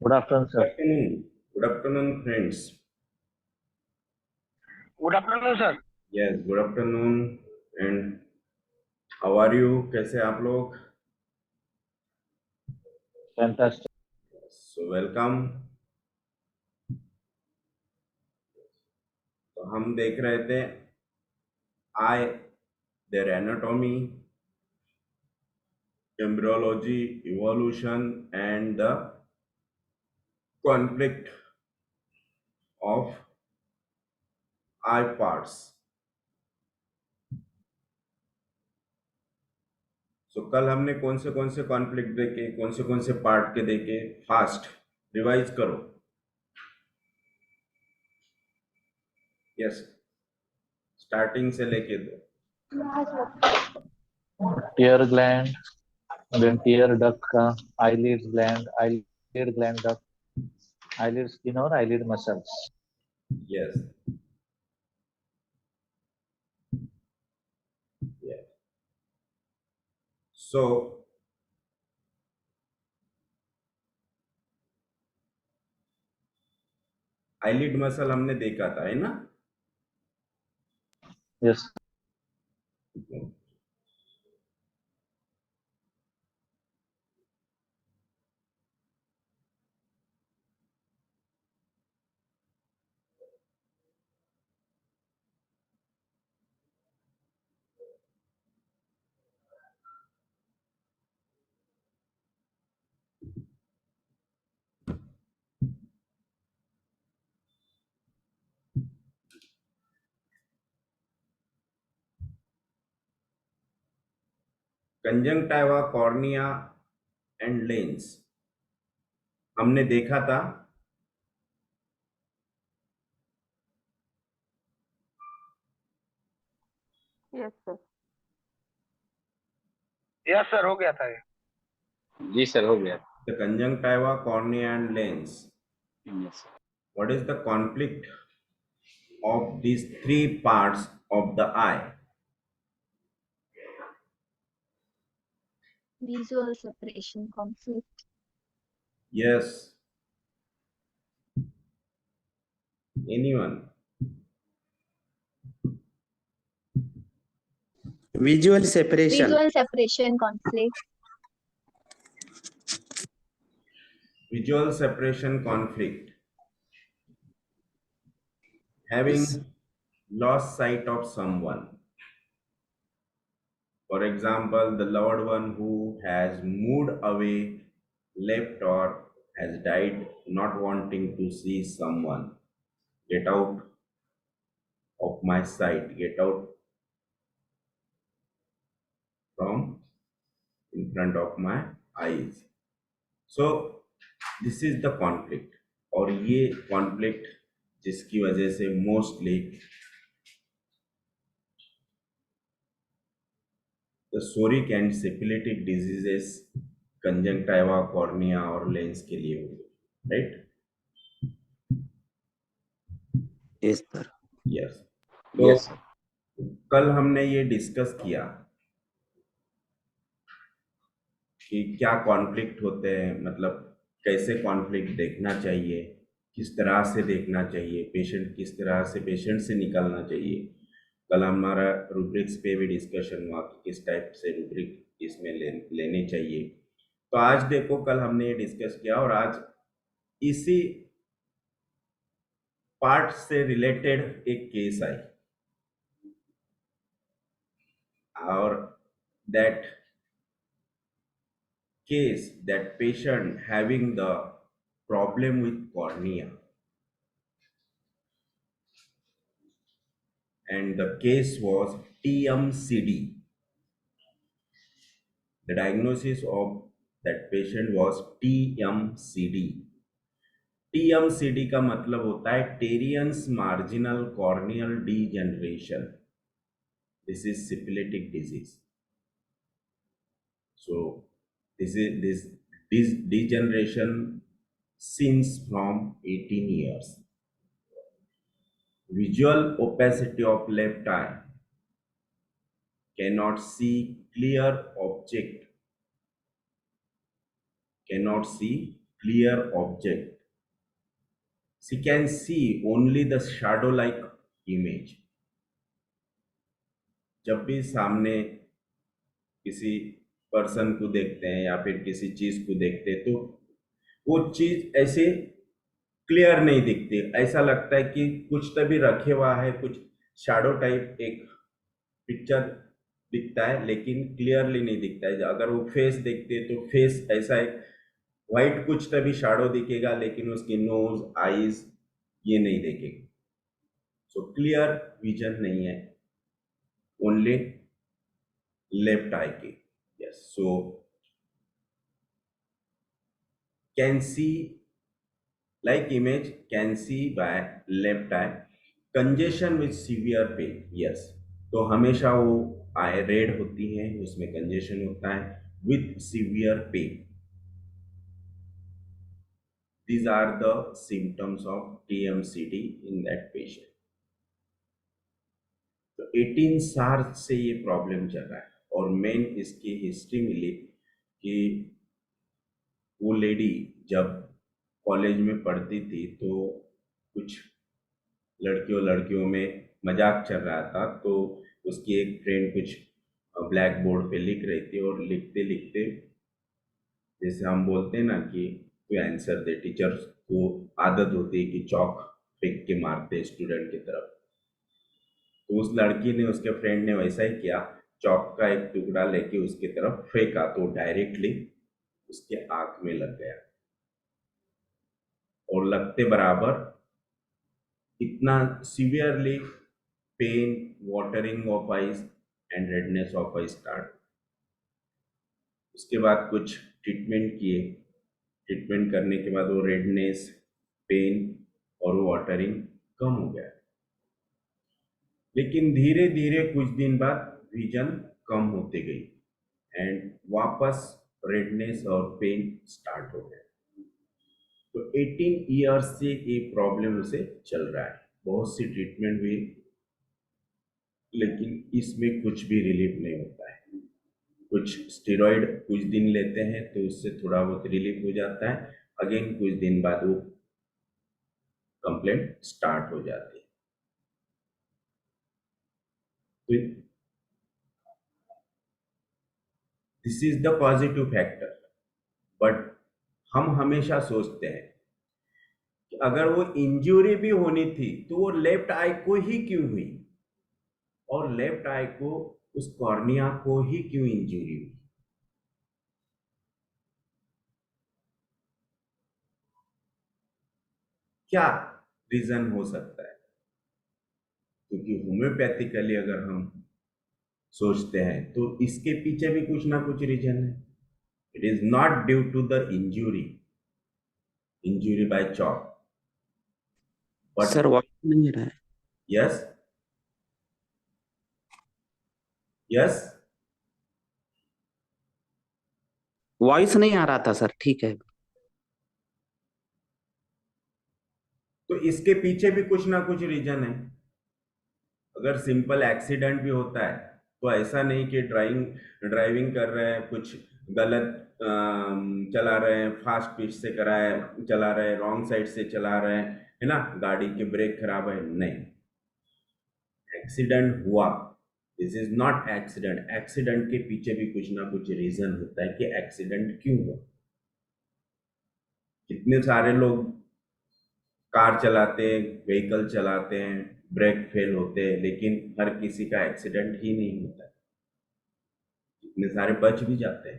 Good afternoon, Good sir. afternoon. Good afternoon, friends. Good afternoon sir. Yes, good afternoon. And how are you? कैसे आप लोग? Fantastic. So welcome. तो हम देख रहे थे I, their anatomy, embryology, evolution, and the conflict of eye parts. So कल हमने कौन से कॉन्फ्लिक्ट देखे, कौन से पार्ट के देखे? फास्ट रिवाइज करो. यस, स्टार्टिंग से लेके दो. Tear gland, then tear duct, eyelid gland duct, eyelid skin or eyelid muscles. Yes. Yeah. So eyelid muscle हमने देखा था, है ना? Yes. Conjunctiva, cornea and lens हमने देखा था. Yes sir. यस सर, हो गया था ये. जी सर, हो गया. The conjunctiva, cornea and lens. Yes. What is the conflict of these three parts of the eye? Visual separation conflict. Yes. Anyone? Visual separation. Visual separation conflict. Visual separation conflict. Having lost sight of someone. For example, the loved one who has moved away, left, or has died, not wanting to see someone. Get out of my sight, get out from in front of my eyes. So this is the conflict. और ये conflict जिसकी वजह से mostly the psoriatic and syphilitic diseases conjunctiva, cornea और lens के लिए होगी, right? Yes sir. Yes. तो Yes, sir. कल हमने ये डिस्कस किया कि क्या कॉन्फ्लिक्ट होते हैं, मतलब कैसे कॉन्फ्लिक्ट देखना चाहिए, किस तरह से देखना चाहिए, पेशेंट किस तरह से पेशेंट से निकालना चाहिए. कल हमारा रूब्रिक्स पे भी डिस्कशन हुआ कि किस टाइप से रूब्रिक इसमें लेने चाहिए. तो आज देखो, कल हमने ये डिस्कस किया और आज इसी पार्ट से रिलेटेड एक केस आई और that case, that patient having the problem with cornea, and the case was TMCD. The diagnosis of that patient was TMCD. TMCD का मतलब होता है Terrien's marginal corneal degeneration. This is syphilitic disease. So this degeneration since from 18 years. Visual opacity of left eye, cannot see clear object, cannot see clear object. She can see only the shadow like image. जब भी सामने किसी person को देखते हैं या फिर किसी चीज को देखते हैं तो वो चीज ऐसे क्लियर नहीं दिखती, ऐसा लगता है कि कुछ तभी रखे हुआ है, कुछ शैडो टाइप एक पिक्चर दिखता है लेकिन क्लियरली नहीं दिखता है। अगर वो फेस देखते हैं तो फेस ऐसा है, व्हाइट कुछ तभी शैडो दिखेगा लेकिन उसकी नोज आईज ये नहीं देखेगी। सो क्लियर विजन नहीं है ओनली लेफ्ट आई की। Yes, so can see like image, can see by left eye, congestion with severe pain. Yes, तो हमेशा वो आई रेड होती है, उसमें कंजेशन होता है with severe pain. These are the symptoms of TMCD in that patient. तो 18 साल से ये प्रॉब्लम चल रहा है और मेन इसकी हिस्ट्री मिली कि वो लेडी जब कॉलेज में पढ़ती थी तो कुछ लड़कियों में मजाक चल रहा था, तो उसकी एक फ्रेंड कुछ ब्लैक बोर्ड पे लिख रही थी और लिखते लिखते जैसे हम बोलते हैं ना कि कोई आंसर दे, टीचर्स को आदत होती है कि चौक फेंक के मारते स्टूडेंट की तरफ, तो उस लड़की ने, उसके फ्रेंड ने वैसा ही किया, चौक का एक टुकड़ा लेके उसकी तरफ फेंका तो डायरेक्टली उसके आंख में लग गया और लगते बराबर इतना severely pain, watering of eyes and redness of eyes start. उसके बाद कुछ ट्रीटमेंट किए, ट्रीटमेंट करने के बाद वो रेडनेस, पेन और वाटरिंग कम हो गया, लेकिन धीरे धीरे कुछ दिन बाद विजन कम होते गई एंड वापस रेडनेस और पेन स्टार्ट हो गया। तो 18 ईयर्स से ये प्रॉब्लम उसे चल रहा है, बहुत सी ट्रीटमेंट हुई लेकिन इसमें कुछ भी रिलीफ नहीं होता है। कुछ स्टेरॉइड कुछ दिन लेते हैं तो उससे थोड़ा बहुत रिलीफ हो जाता है, अगेन कुछ दिन बाद वो कंप्लेंट स्टार्ट हो जाती है। तो this is the positive factor, but हम हमेशा सोचते हैं कि अगर वो इंजरी भी होनी थी तो वो लेफ्ट आई को ही क्यों हुई, और लेफ्ट आई को, उस कॉर्निया को ही क्यों इंजरी हुई। क्या रीजन हो सकता है? क्योंकि होम्योपैथिकली अगर हम सोचते हैं तो इसके पीछे भी कुछ ना कुछ रीजन है। It is not due to the injury by chalk, but sir voice नहीं आ रहा है। यस यस वॉइस नहीं आ रहा था सर, ठीक है। तो इसके पीछे भी कुछ ना कुछ रीजन है। अगर सिंपल एक्सीडेंट भी होता है तो ऐसा नहीं कि ड्राइविंग कर रहे हैं, कुछ गलत चला रहे हैं, फास्ट स्पीड से चला रहे हैं, रॉन्ग साइड से चला रहे हैं, है ना, गाड़ी के ब्रेक खराब है, नहीं, एक्सीडेंट हुआ, this is not accident. Accident के पीछे भी कुछ ना कुछ रीजन होता है कि एक्सीडेंट क्यों हुआ। कितने सारे लोग कार चलाते हैं, व्हीकल चलाते हैं, ब्रेक फेल होते हैं, लेकिन हर किसी का एक्सीडेंट ही नहीं होता है, इतने सारे बच भी जाते हैं।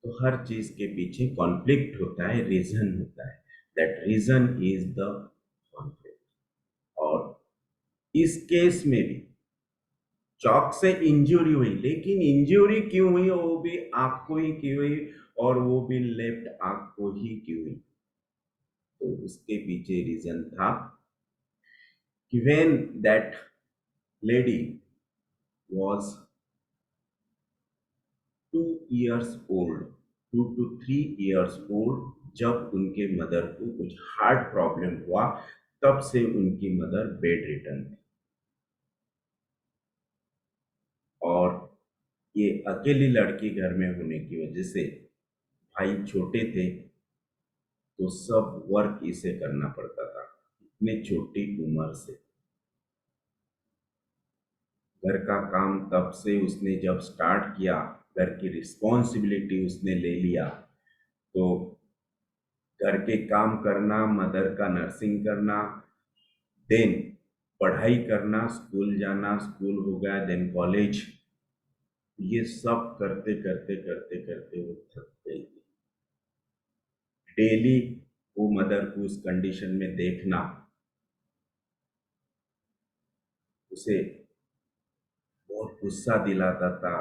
तो हर चीज के पीछे कॉन्फ्लिक्ट होता है, रीजन होता है, that reason is the conflict. और इस केस में भी चॉक से इंजरी हुई, लेकिन इंजरी क्यों हुई, वो भी आंख को ही क्यों हुई, और वो भी लेफ्ट आंख को ही क्यों हुई। तो उसके पीछे रीजन था कि when that lady was 2 years old, 2 to 3 years old, जब उनके मदर को कुछ हार्ट प्रॉब्लम हुआ, तब से उनकी मदर बेड रिटर्न थी। और ये अकेली लड़की घर में होने की वजह से भाई छोटे थे तो सब वर्क इसे करना पड़ता था, इतने छोटी उम्र से। घर का काम तब से उसने जब स्टार्ट किया, घर की रिस्पॉन्सिबिलिटी उसने ले लिया, तो घर के काम करना, मदर का नर्सिंग करना, देन पढ़ाई करना, स्कूल जाना, स्कूल हो गया, देन कॉलेज, ये सब करते करते करते करते वो थक गई। डेली वो मदर को उस कंडीशन में देखना उसे बहुत गुस्सा दिलाता था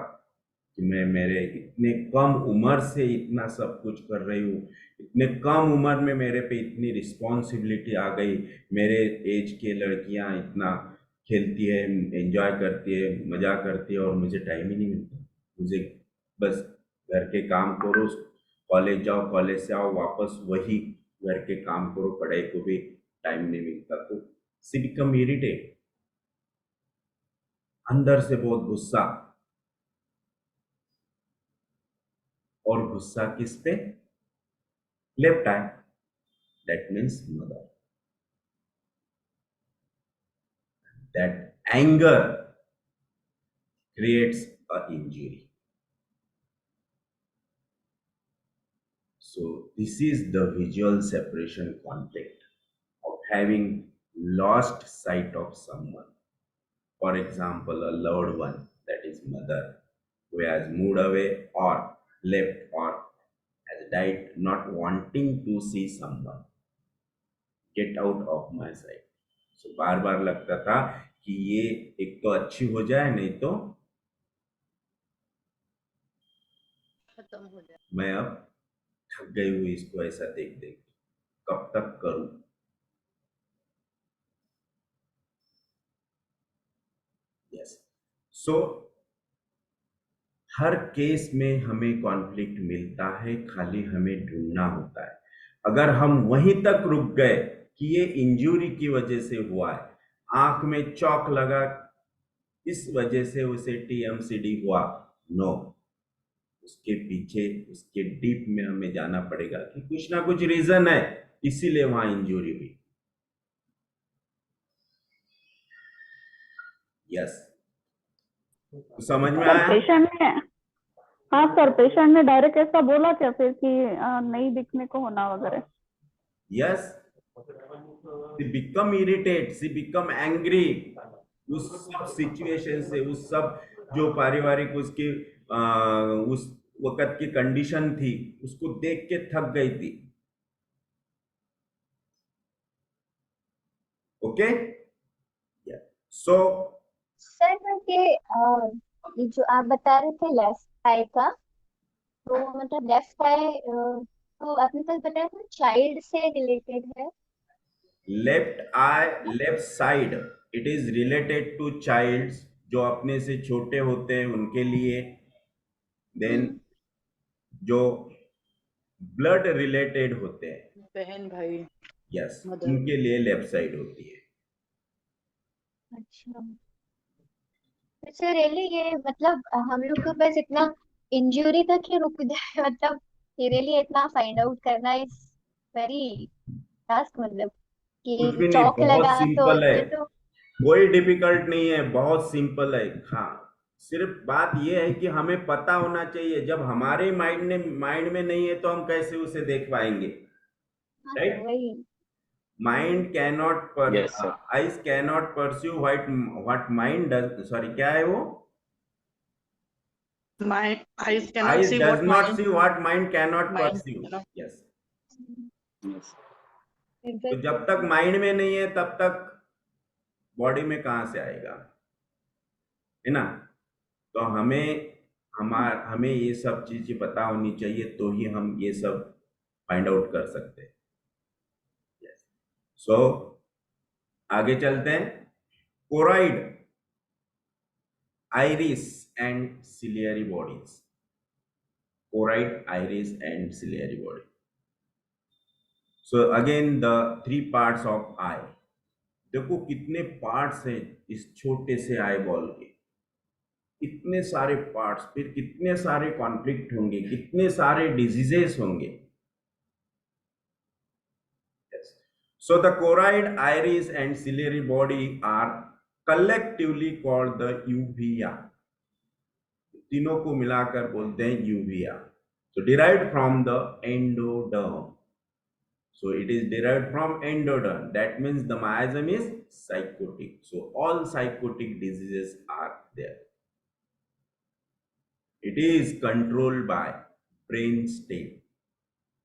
कि मैं मेरे इतने कम उम्र से इतना सब कुछ कर रही हूँ, इतने कम उम्र में मेरे पे इतनी रिस्पॉन्सिबिलिटी आ गई, मेरे एज के लड़कियाँ इतना खेलती है, एंजॉय करती है, मजा करती है और मुझे टाइम ही नहीं मिलता। मुझे बस घर के काम करो, कॉलेज जाओ, कॉलेज से आओ वापस वही घर के काम करो, पढ़ाई को भी टाइम नहीं मिलता। तो सी बिकम इरिटेट, अंदर से बहुत गुस्सा। और गुस्सा किस पे? Left I, that means mother. That anger creates a injury. So this is the visual separation conflict of having lost sight of someone. For example, a loved one, that is mother, who has moved away or left or has died, not wanting to see someone. Get out of my sight. So बार बार लगता था कि ये एक तो अच्छी हो जाए, नहीं तो खत्म हो जाए। मैं अब थक गई हुई इसको ऐसा देख देख, कब तक करूं। यस, सो हर केस में हमें कॉन्फ्लिक्ट मिलता है, खाली हमें ढूंढना होता है। अगर हम वहीं तक रुक गए कि ये इंजरी की वजह से हुआ है, आंख में चौक लगा इस वजह से उसे टीएमसीडी हुआ, नो, उसके पीछे, उसके डीप में हमें जाना पड़ेगा कि कुछ ना कुछ रीजन है, इसीलिए वहां इंजरी हुई। यस, समझ में आया? पेशेंट ने, हाँ सर, पेशेंट ने डायरेक्ट ऐसा बोला क्या फिर कि नहीं दिखने को होना वगैरह? Yes, she become irritate, she become angry उस सब सिचुएशन से, उस सब जो पारिवारिक उसकी उस वक्त की कंडीशन थी, उसको देख के थक गई थी। ओके, सो सर ये जो आप बता रहे थे लेफ्ट आई का, तो मतलब लेफ्ट आई तो आपने कल बताया था चाइल्ड से रिलेटेड है। Left eye, left side, it is related to childs जो अपने से छोटे होते हैं उनके लिए। देन जो ब्लड रिलेटेड होते हैं, बहन भाई, यस, मदर, उनके लिए लेफ्ट साइड होती है। अच्छा, अच्छा रियली ये मतलब हम लोग को बस इतना इंजरी तक ही रुक जाए, मतलब ये रियली इतना फाइंड आउट करना इज वेरी टास्क, मतलब कुछ कि भी नहीं, चौक बहुत लगा तो सिंपल है, ये तो कोई डिफिकल्ट नहीं है, बहुत सिंपल है। हाँ, सिर्फ बात यह है कि हमें पता होना चाहिए, जब हमारे माइंड में नहीं है तो हम कैसे उसे देख पाएंगे, हाँ राइट? सर वही। Mind cannot Yes, sir. Eyes cannot pursue what mind does, sorry क्या है वो, my eyes cannot eyes see does what not mind see what mind cannot mind pursue. cannot। Yes, Yes. तो जब तक mind में नहीं है तब तक बॉडी में कहां से आएगा, है ना? तो हमें ये सब चीजें पता होनी चाहिए, तो ही हम ये सब फाइंड आउट कर सकते हैं। सो आगे चलते हैं। Choroid, iris and ciliary bodies. Choroid, iris and ciliary body. So again the 3 parts of eye. देखो कितने पार्ट्स हैं इस छोटे से आई बॉल के। इतने सारे पार्ट्स, फिर कितने सारे कॉन्फ्लिक्ट होंगे, कितने सारे डिजीजेस होंगे. Yes. So the choroid, iris and ciliary body are collectively called the uvea. तीनों को मिलाकर बोलते हैं uvea. So derived from the endoderm. So it is derived from endoderm. That means the miasm is psychotic. So all psychotic diseases are there. It is controlled by brain stem.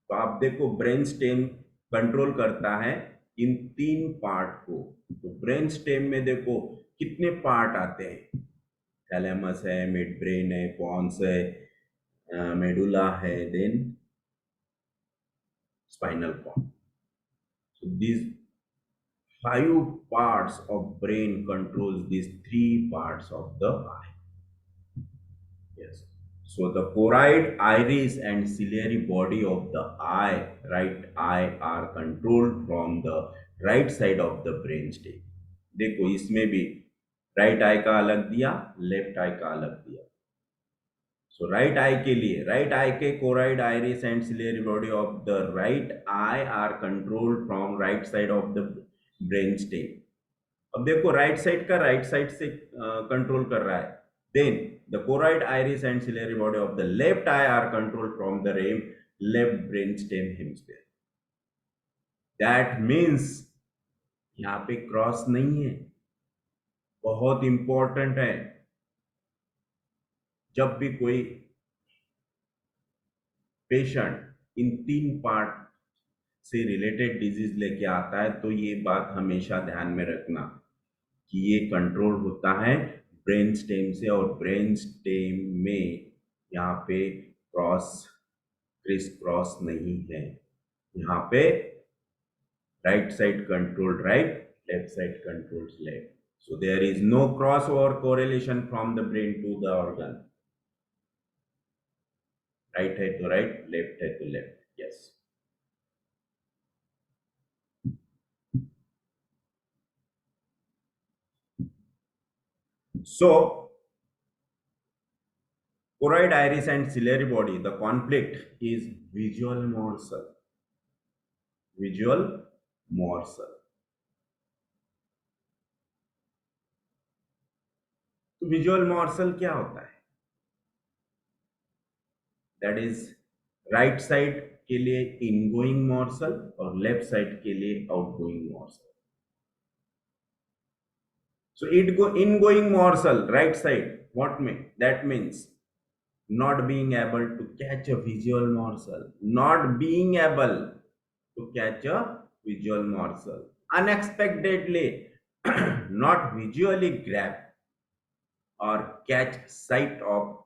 तो आप देखो brain stem control करता है इन 3 part को. तो brain stem में देखो कितने पार्ट आते हैं. थैलेमस है, मिड ब्रेन है, पॉन्स है, मेडुला है, then spinal cord. So these 5 parts of brain controls these 3 parts of the eye. Yes. So the choroid, iris and ciliary body of the eye, right eye, are controlled from the right side of the brain stem. देखो इसमें भी right I का अलग दिया, left आई का अलग दिया. सो right I के लिए, राइट आई के choroid, iris and ciliary body of the right eye are controlled from right side of the brain stem. अब देखो राइट साइड का राइट साइड से कंट्रोल कर रहा है. Then the choroid, iris and ciliary body of the left eye are controlled from the left brainstem hemisphere. That means यहाँ पे cross नहीं है. बहुत इंपॉर्टेंट है. जब भी कोई पेशेंट इन 3 पार्ट से रिलेटेड डिजीज लेके आता है तो ये बात हमेशा ध्यान में रखना कि ये कंट्रोल होता है ब्रेन स्टेम से, और ब्रेन स्टेम में यहाँ पे क्रिस क्रॉस नहीं है. यहाँ पे right side control right, left side controls left. So there is no cross over correlation from the brain to the organ. Right है तो राइट, लेफ्ट है तो left. Yes. So choroid, iris and ciliary body, the conflict is visual morsel. Visual morsel. तो visual morsel क्या होता है? That is right side के लिए ingoing morsel और left side के लिए outgoing morsel. So ingoing morsel, right side, that means not being able to catch a visual morsel, not being able to catch a visual morsel, unexpectedly not visually grab or catch sight of.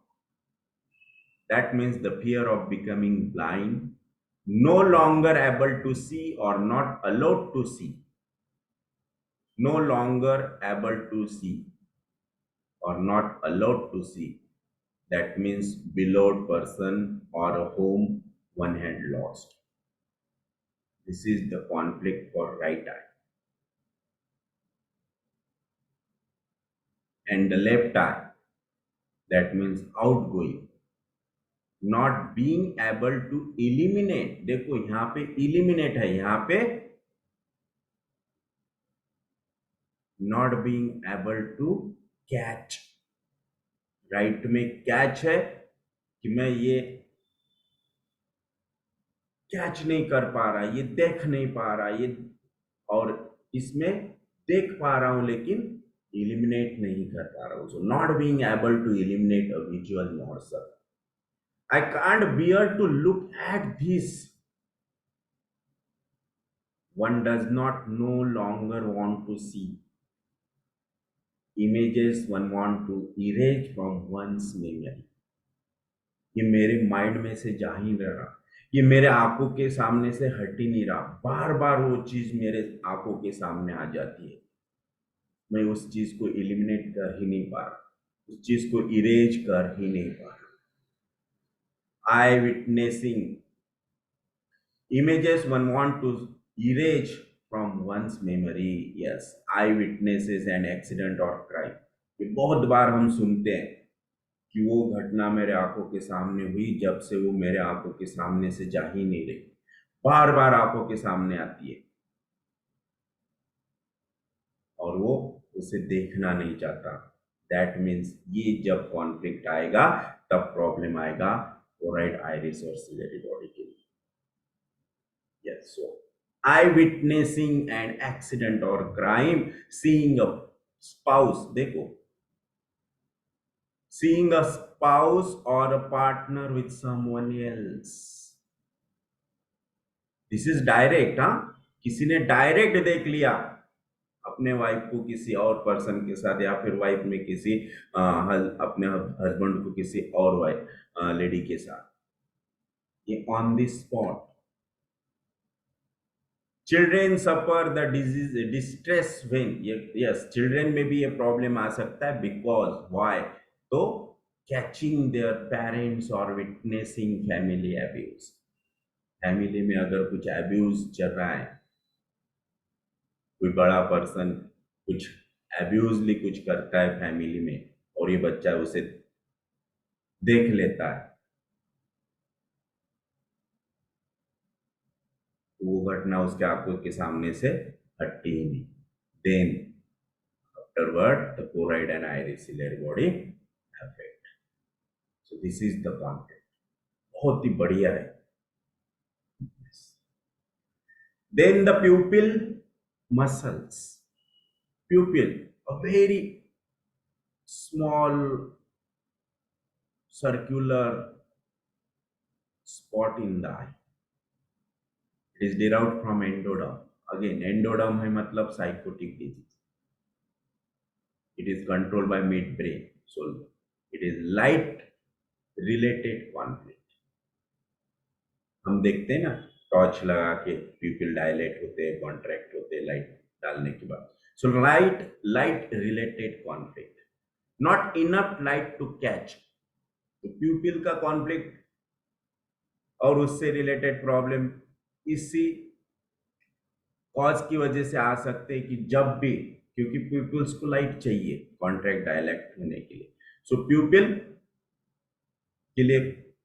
That means the fear of becoming blind, no longer able to see or not allowed to see. No longer able to see or not allowed to see. That means beloved person or a home one had lost. This is the conflict for right eye. And the left eye, that means outgoing. Not being able to eliminate. देखो यहाँ पे eliminate है, यहाँ पे not being able to catch. Right में catch है कि मैं ये कैच नहीं कर पा रहा, ये देख नहीं पा रहा, ये, और इसमें देख पा रहा हूं लेकिन eliminate नहीं कर पा रहा हूं. So not being able to eliminate a visual morsel. I can't bear to look at this. One does not no longer want to see. Images one want to erase from one's memory. ये मेरे mind में से जा ही नहीं रहा, ये मेरे आंखों के सामने से हट ही नहीं रहा. बार बार वो चीज मेरे आंखों के सामने आ जाती है, मैं उस चीज को एलिमिनेट कर ही नहीं पा रहा, उस चीज को इरेज कर ही नहीं पा रहा. I witnessing. Images one want to erase from one's memory. Yes, eye witnesses an accident or crime. ये बहुत बार हम सुनते हैं कि वो घटना मेरे आंखों के सामने हुई, जब से वो मेरे आंखों के सामने से जा ही नहीं रही, बार बार आंखों के सामने आती है और वो उसे देखना नहीं चाहता। दैट मीन्स ये जब कॉन्फ्लिक्ट आएगा तब प्रॉब्लम आएगा फोराइड, आइरिस और सिलेरी बॉडी के लिए। Yes, so I witnessing an accident और क्राइम, सीइंग अ स्पाउस, देखो, seeing a spouse or a partner with someone else. This is direct, हाँ, किसी ने डायरेक्ट देख लिया अपने वाइफ को किसी और पर्सन के साथ, या फिर वाइफ में किसी अपने हस्बैंड को किसी और वाइफ लेडी के साथ, ये on the spot. Children suffer the disease distress when, yes, children में भी ये प्रॉब्लम आ सकता है, बिकॉज व्हाई, तो कैचिंग देयर पेरेंट्स और विटनेसिंग फैमिली अब्यूज। फैमिली में अगर कुछ अब्यूज चल रहा है, कोई बड़ा पर्सन कुछ अब्यूजली कुछ करता है फैमिली में और ये बच्चा उसे देख लेता है, तो वो घटना उसके आंखों के सामने से हटती ही नहीं। Then afterward the choroid and iris-ciliary body affect. So this is the concept. बहुत ही बढ़िया है। Then the pupil muscles. Pupil, a very small circular spot in the eye. It is derived from endoderm. Again, endoderm है मतलब psychotic disease. It is controlled by midbrain. So it is light related conflict. हम देखते हैं ना, torch लगा के pupil dilate होते हैं, कॉन्ट्रैक्ट होते हैं लाइट डालने के बाद। So light related conflict, not enough light to catch. तो pupil का conflict और उससे रिलेटेड प्रॉब्लम इसी कॉज की वजह से आ सकते हैं कि जब भी, क्योंकि प्यूपिल्स को लाइट चाहिए कॉन्ट्रैक्ट डायलेक्ट होने के लिए, सो प्यूपिल के लिए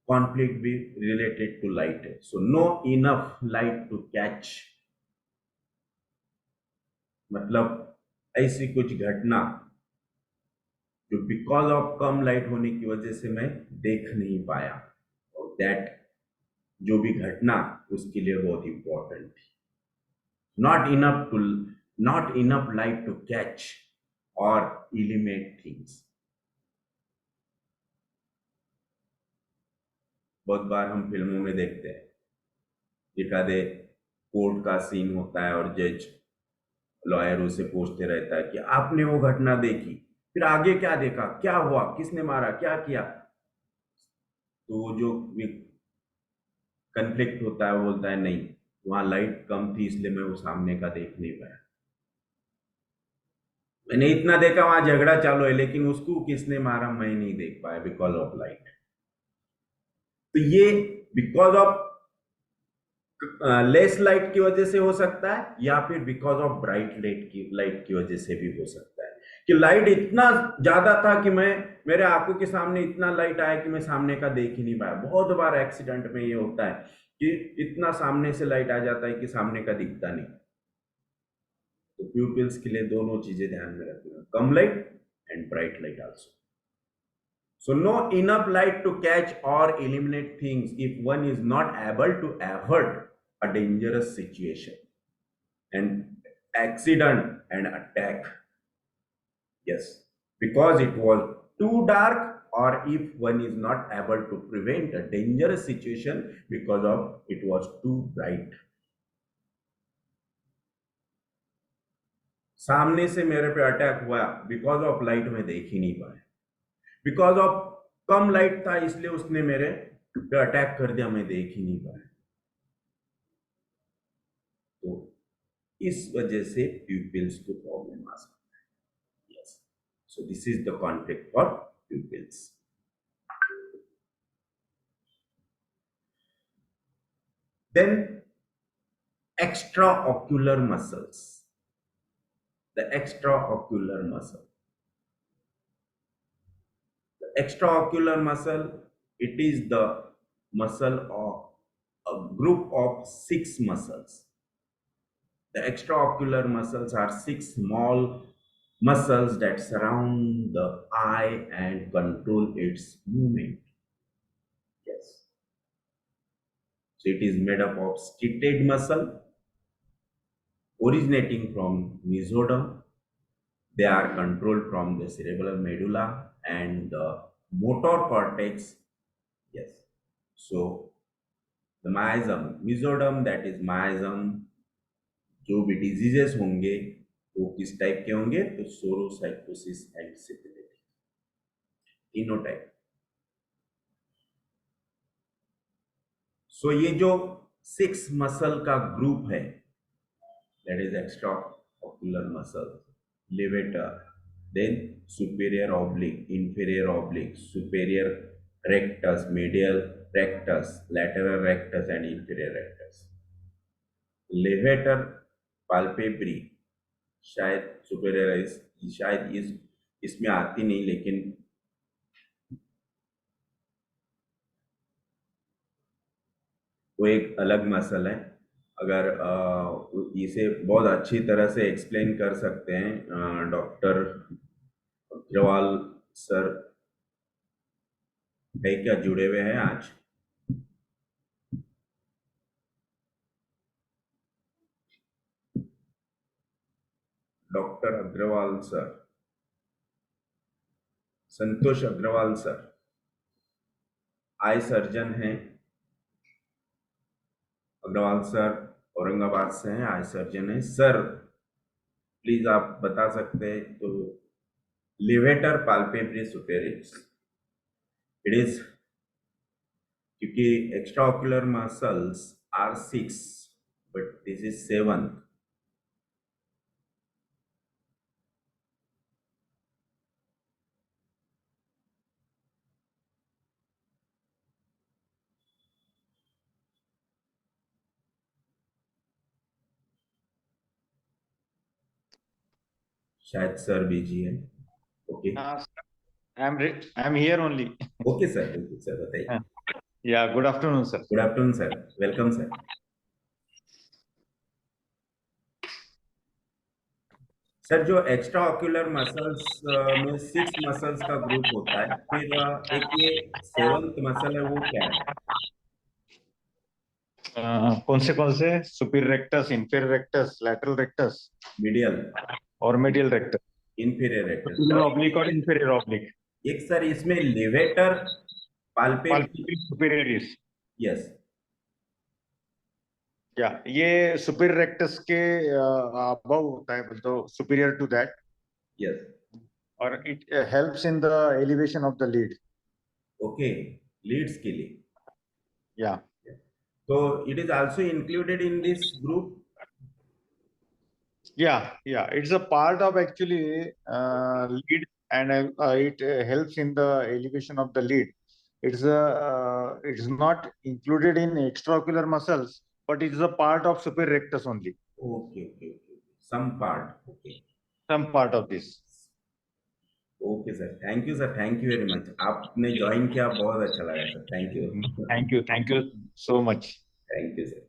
कॉन्फ्लिक्ट भी रिलेटेड टू लाइट है। So no enough light to catch, मतलब ऐसी कुछ घटना जो बिकॉज ऑफ कम लाइट होने की वजह से मैं देख नहीं पाया, और दैट जो भी घटना उसके लिए बहुत इंपॉर्टेंट थी। not enough light to catch or eliminate things. बहुत बार हम फिल्मों में देखते हैं, एक आधे कोर्ट का सीन होता है और जज लॉयर उसे पूछते रहता है कि आपने वो घटना देखी, फिर आगे क्या देखा, क्या हुआ, किसने मारा, क्या किया, तो वो जो कंफ्लिक्ट होता है वो बोलता है नहीं, वहां लाइट कम थी इसलिए मैं वो सामने का देख नहीं पाया, मैंने इतना देखा वहां झगड़ा चालू है लेकिन उसको किसने मारा मैं नहीं देख पाया बिकॉज ऑफ लाइट। तो ये बिकॉज ऑफ लेस लाइट की वजह से हो सकता है, या फिर बिकॉज ऑफ ब्राइट लाइट की वजह से भी हो सकता है कि लाइट इतना ज्यादा था कि मेरे आंखों के सामने इतना लाइट आया कि मैं सामने का देख ही नहीं पाया। बहुत बार एक्सीडेंट में ये होता है कि इतना सामने से लाइट आ जाता है कि सामने का दिखता नहीं। तो प्यूपिल्स के लिए दोनों चीजें ध्यान में रखना, कम light and bright light also. So no enough light to catch or eliminate things if one is not able to avert a dangerous situation and accident and attack. Yes, because it was too dark, or if one is not able to prevent a dangerous situation because of it was too bright. सामने से मेरे पे attack हुआ, because of light में देख ही नहीं पाया, because of come light था इसलिए उसने मेरे पे अटैक कर दिया, मैं देख ही नहीं पाया। तो इस वजह से प्यूपिल्स को प्रॉब्लम आ सकता है। Yes, so this is the conflict for pupils. Then extraocular muscles, the extraocular muscle. The extraocular muscle, it is the muscle of a group of 6 muscles. The extraocular muscles are 6 small muscles that surround the eye and control its movement. Yes. So it is made up of striated muscle originating from mesoderm. They are controlled from the cerebral medulla and the motor cortex. Yes. So the miasm, mesoderm, that is miasm, जो भी diseases होंगे वो किस type के होंगे? तो सोरोसाइटोसिस and syphilis, तीनों type. सो ये जो 6 मसल का ग्रुप है, that is extraocular muscle, levator, then superior oblique, inferior oblique, superior rectus, medial rectus, lateral rectus and inferior rectus. Levator palpebri शायद सुपेरियर शायद इसमें आती नहीं, लेकिन वो एक अलग मसल है। अगर इसे बहुत अच्छी तरह से एक्सप्लेन कर सकते हैं डॉक्टर अग्रवाल सर, है क्या जुड़े हुए हैं आज? Doctor Agarwal sir, Santosh Agarwal sir, eye surgeon हैं। अग्रवाल सर औरंगाबाद से हैं, आई सर्जन है। सर प्लीज आप बता सकते हैं तो levator palpebrae superioris, it is, क्योंकि extra ocular muscles are 6 but this is 7th। शायद सर बिजी है। Okay I'm here only. Okay sir, बताइए। Yeah, good afternoon, sir. Good afternoon sir, welcome sir. Sir जो extra ocular muscles में 6 muscles का group होता है, फिर एक ये 7th मसल है, वो क्या है? कौन से superior rectus, inferior rectus, lateral rectus, medial और medial rectus, inferior rectus, superior oblique और इंफीरियर ऑब्लिक। एक सर इसमें लेवेटर पाल्पेब्री सुपीरियरिस, यस, या ये सुपीरियर रेक्टस के अबव होता है, तो सुपीरियर टू दैट, यस, और it helps in the elevation of the lid. Okay, lids के लिए, या तो it is also included in this group. yeah, it's a part of actually lead, and it helps in the elevation of the lead. It's not included in extraocular muscles, but it is a part of superior rectus only. Okay, some part, okay, Some part of this. Okay sir, thank you sir, thank you very much. आपने join किया, बहुत अच्छा लगा sir, thank you. Thank you so much. Thank you sir.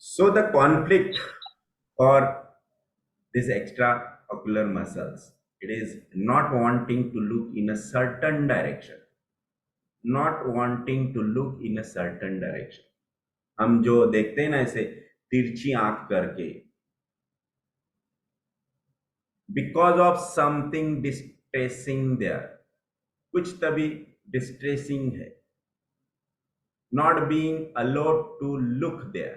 So the conflict for these extraocular muscles, it is not wanting to look in a certain direction, not wanting to look in a certain direction। हम जो देखते हैं ना ऐसे तिरछी आंख करके, because of something distressing there, कुछ तभी distressing है, not being allowed to look there,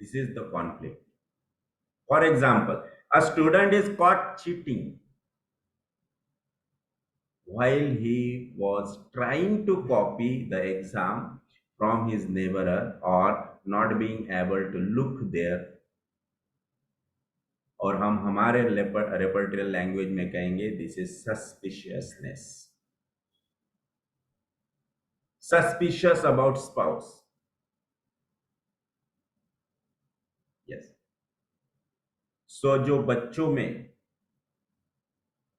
this is the conflict। For example, a student is caught cheating while he was trying to copy the exam from his neighbor, or not being able to look there, और हम हमारे repertory language में कहेंगे this is suspiciousness, suspicious about spouse. So जो बच्चों में,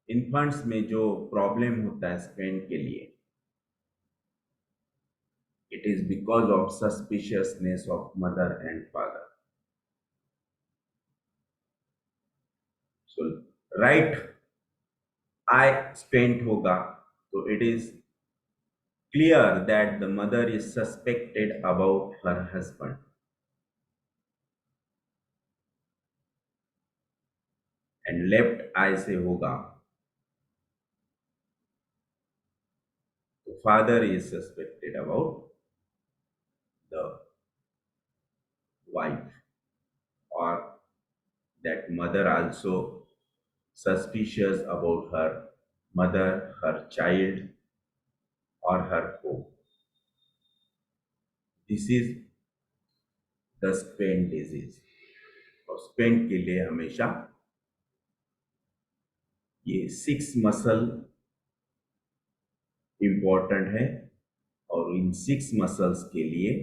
infants में जो प्रॉब्लम होता है स्पेन के लिए, it is because of suspiciousness of mother and father. So right eye squint होगा तो it is clear that the mother is suspected about her husband. And left eye से होगा तो father is suspected about the wife, or that mother also suspicious about her mother, her child, or her home. This is the SPEN disease. और SPEN के लिए हमेशा ये 6 muscle important है, और इन 6 मसल्स के लिए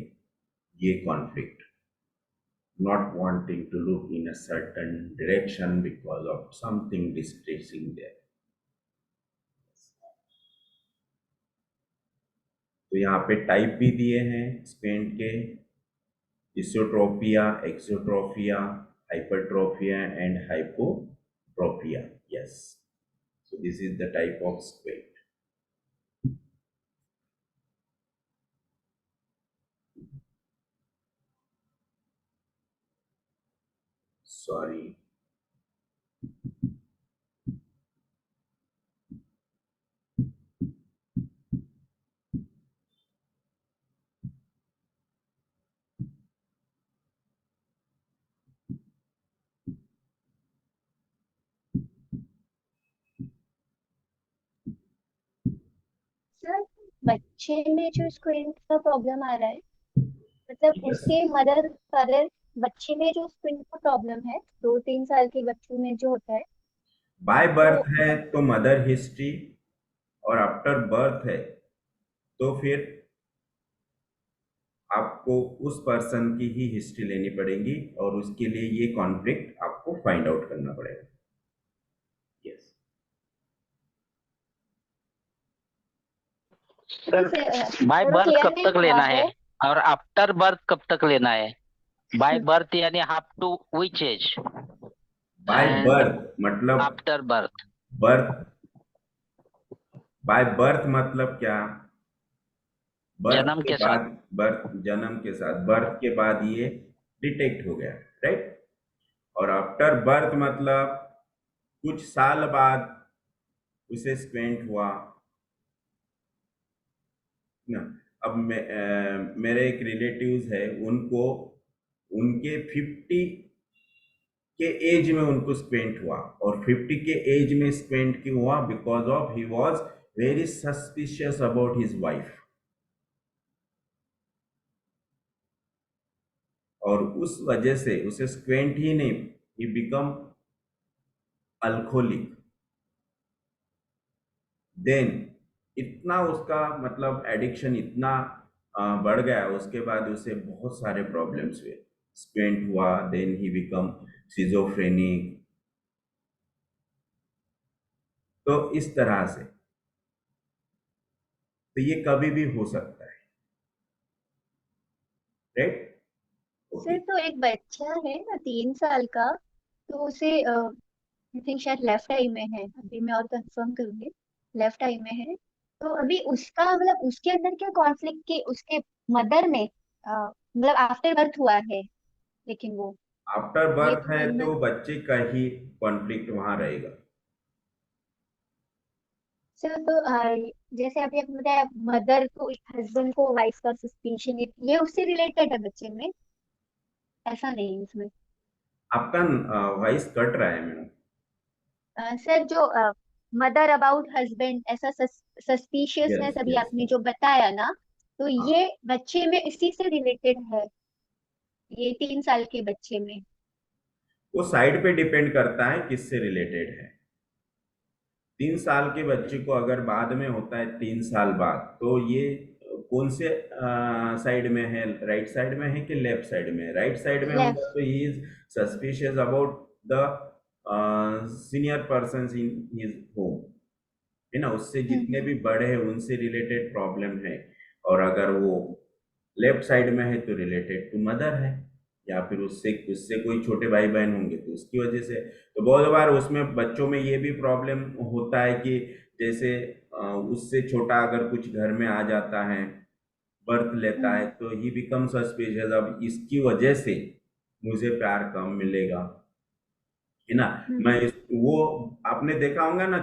ये conflict, not wanting to look in a certain direction because of something distressing there. तो यहाँ पे टाइप भी दिए हैं स्पेन के, esotropia, exotropia, hypertropia and hypotropia. Yes, so this is the type of SPEN. Sorry. Sir बच्चे में जो स्क्विंट का प्रॉब्लम आ रहा है, मतलब Yes. उसके मदर फादर, बच्चे में जो स्क्विंट का प्रॉब्लम है 2-3 साल के बच्चों में जो होता है, बाय बर्थ है तो मदर हिस्ट्री, और आफ्टर बर्थ है तो फिर आपको उस पर्सन की ही हिस्ट्री लेनी पड़ेगी, और उसके लिए ये कॉन्फ्लिक्ट आपको फाइंड आउट करना पड़ेगा. यस. जैसे बाय थोड़ा बर्थ क्लियर कब नहीं तक हुआ लेना है। है और आफ्टर बर्थ कब तक लेना है? बाय बर्थ यानी up to which age? By birth मतलब after birth. Birth, by birth मतलब क्या? बर्थ जन्म के के बाद, साथ. बर्थ जन्म के साथ, बर्थ के बाद ये डिटेक्ट हो गया, राइट. और आफ्टर बर्थ मतलब कुछ साल बाद उसे स्क्वेंट हुआ ना. अब मेरे एक रिलेटिव्स है, उनको उनके 50 के एज में उनको स्क्वेंट हुआ, और 50 के एज में स्क्वेंट क्यों हुआ? Because of he was very suspicious about his wife, और उस वजह से उसे स्क्वेंट ही नहीं, ही बिकम अल्कोहलिक. देन इतना उसका मतलब एडिक्शन इतना बढ़ गया, उसके बाद उसे बहुत सारे प्रॉब्लम्स हुए, स्क्वेंट हुआ, देन ही बिकम सिजोफ्रेनिक. तो इस तरह से तो ये कभी भी हो सकता है, राइट. सर तो एक बच्चा है ना 3 साल का, तो उसे आई थिंक शायद लेफ्ट आई में है, अभी मैं और कंफर्म करूंगी, लेफ्ट आई में है। तो अभी उसका मतलब उसके अंदर क्या कॉन्फ्लिक्ट की उसके मदर में मतलब आफ्टर बर्थ हुआ है, लेकिन वो आफ्टर ये बर्थ तो है मैं तो बच्चे का ही कॉन्फ्लिक्ट वहां रहेगा. सर तो जैसे अभी आपने बताया मदर को हस्बैंड को वाइफ का सस्पिशन, ये उससे रिलेटेड है बच्चे में, ऐसा नहीं है इसमें। आपका वॉइस कट रहा है मैडम. सर जो मदर अबाउट हस्बैंड ऐसा सस्पिशियसनेस यस अभी यस. आपने जो बताया ना, तो ये बच्चे में इसी से रिलेटेड है, ये 3 साल के बच्चे में। वो साइड पे डिपेंड करता है किससे रिलेटेड है. 3 साल के बच्चे को अगर बाद में होता है 3 साल बाद, तो ये कौन से साइड में है? राइट साइड में है कि लेफ्ट साइड में? राइट साइड में होगा लेफ्ट। तो he is suspicious about the senior person in his home, है ना, उससे जितने भी बड़े हैं उनसे रिलेटेड प्रॉब्लम है, और अगर वो लेफ्ट साइड में है तो रिलेटेड टू मदर है, या फिर उससे उससे कोई छोटे भाई बहन होंगे तो उसकी वजह से। तो बहुत बार उसमें बच्चों में ये भी प्रॉब्लम होता है कि जैसे उससे छोटा अगर कुछ घर में आ जाता है, बर्थ लेता है, तो ही बिकम सस्पिशियस, अब इसकी वजह से मुझे प्यार कम मिलेगा, है ना। वो आपने देखा होगा ना,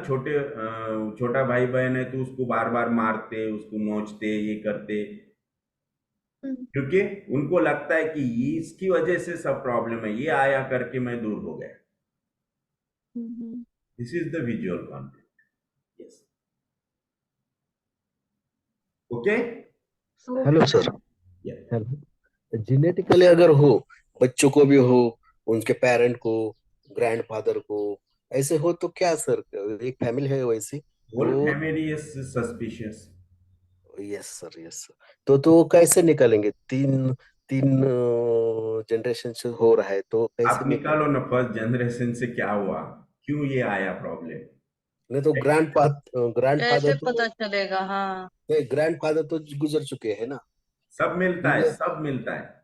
छोटा भाई बहन है तो उसको बार बार मारते, उसको नोचते, ये करते, क्योंकि उनको लगता है कि ये इसकी वजह से सब प्रॉब्लम है, ये आया करके मैं दूर हो गया। This is the visual conflict. Yes, okay. Hello sir. या जेनेटिकली अगर हो, बच्चों को भी हो, उनके पेरेंट को, ग्रैंडफादर को, ऐसे हो तो क्या सर, एक फैमिली है वैसी होल तो? Family is suspicious. Yes sir, yes sir. तो कैसे निकालेंगे? तीन तीन जनरेशन से हो रहा है तो आप कैसे निकालेंगे? निकालो ना, फर्स्ट जनरेशन से क्या हुआ, क्यों ये आया प्रॉब्लम। नहीं तो ग्रैंडफादर कैसे तो, पता चलेगा? हाँ, ग्रैंडफादर तो गुजर चुके हैं ना। सब मिलता है, सब मिलता है,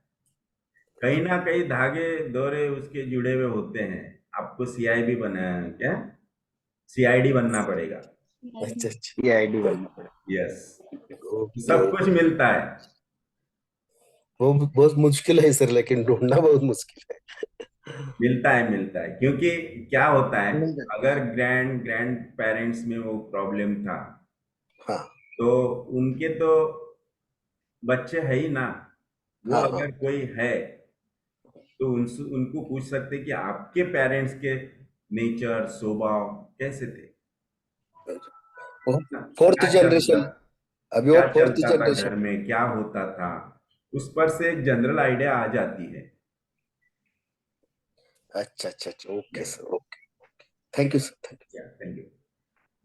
कहीं ना कहीं धागे दोरे उसके जुड़े हुए होते हैं। आपको सीआईबी बना क्या, सीआईडी बनना पड़ेगा। अच्छा अच्छा। ये आईडी बनना पड़ेगा। यस, ओके सब कुछ ओके। मिलता है। वो बहुत मुश्किल है सर, लेकिन ढूंढना बहुत मुश्किल है। मिलता है, क्योंकि क्या होता है, अगर ग्रैंड पेरेंट्स में वो प्रॉब्लम था, हाँ तो उनके तो बच्चे है ही ना, वो हाँ हाँ। अगर कोई है तो उनसे उनको पूछ सकते कि आपके पेरेंट्स के नेचर स्वभाव कैसे थे, ना? फोर्थ क्या चलता जनरेशन, अभी वो क्या फोर्थ चलता था जनरेशन। घर में, क्या होता था, उस पर से एक जनरल आइडिया आ जाती है। अच्छा अच्छा अच्छा, okay yes, sir, okay. Thank you sir, thank you. या thank you.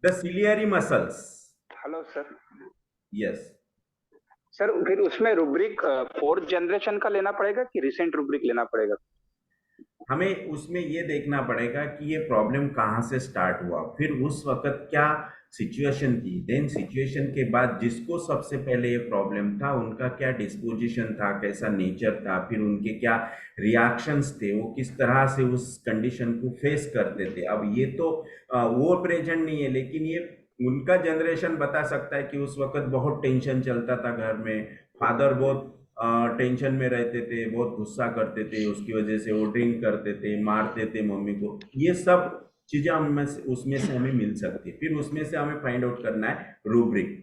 The ciliary muscles. Hello sir. Yes, sir फिर उसमें रुब्रिक फोर्थ जनरेशन का लेना पड़ेगा कि रिसेंट रुब्रिक लेना पड़ेगा? हमें उसमें ये देखना पड़ेगा कि ये प्रॉब्लम कहाँ से स्टार्ट हुआ, फिर उस वक्त क्या सिचुएशन थी, देन सिचुएशन के बाद जिसको सबसे पहले ये प्रॉब्लम था उनका क्या डिस्पोजिशन था, कैसा नेचर था, फिर उनके क्या रिएक्शंस थे, वो किस तरह से उस कंडीशन को फेस करते थे। अब ये तो वो प्रेजेंट नहीं है, लेकिन ये उनका जनरेशन बता सकता है कि उस वक्त बहुत टेंशन चलता था घर में, फादर बहुत टेंशन में रहते थे, बहुत गुस्सा करते थे, उसकी वजह से वो ड्रिंक करते थे, मारते थे मम्मी को। ये सब चीजें हमें उसमें से हमें मिल सकती है, फिर उसमें से हमें फाइंड आउट करना है रूब्रिक।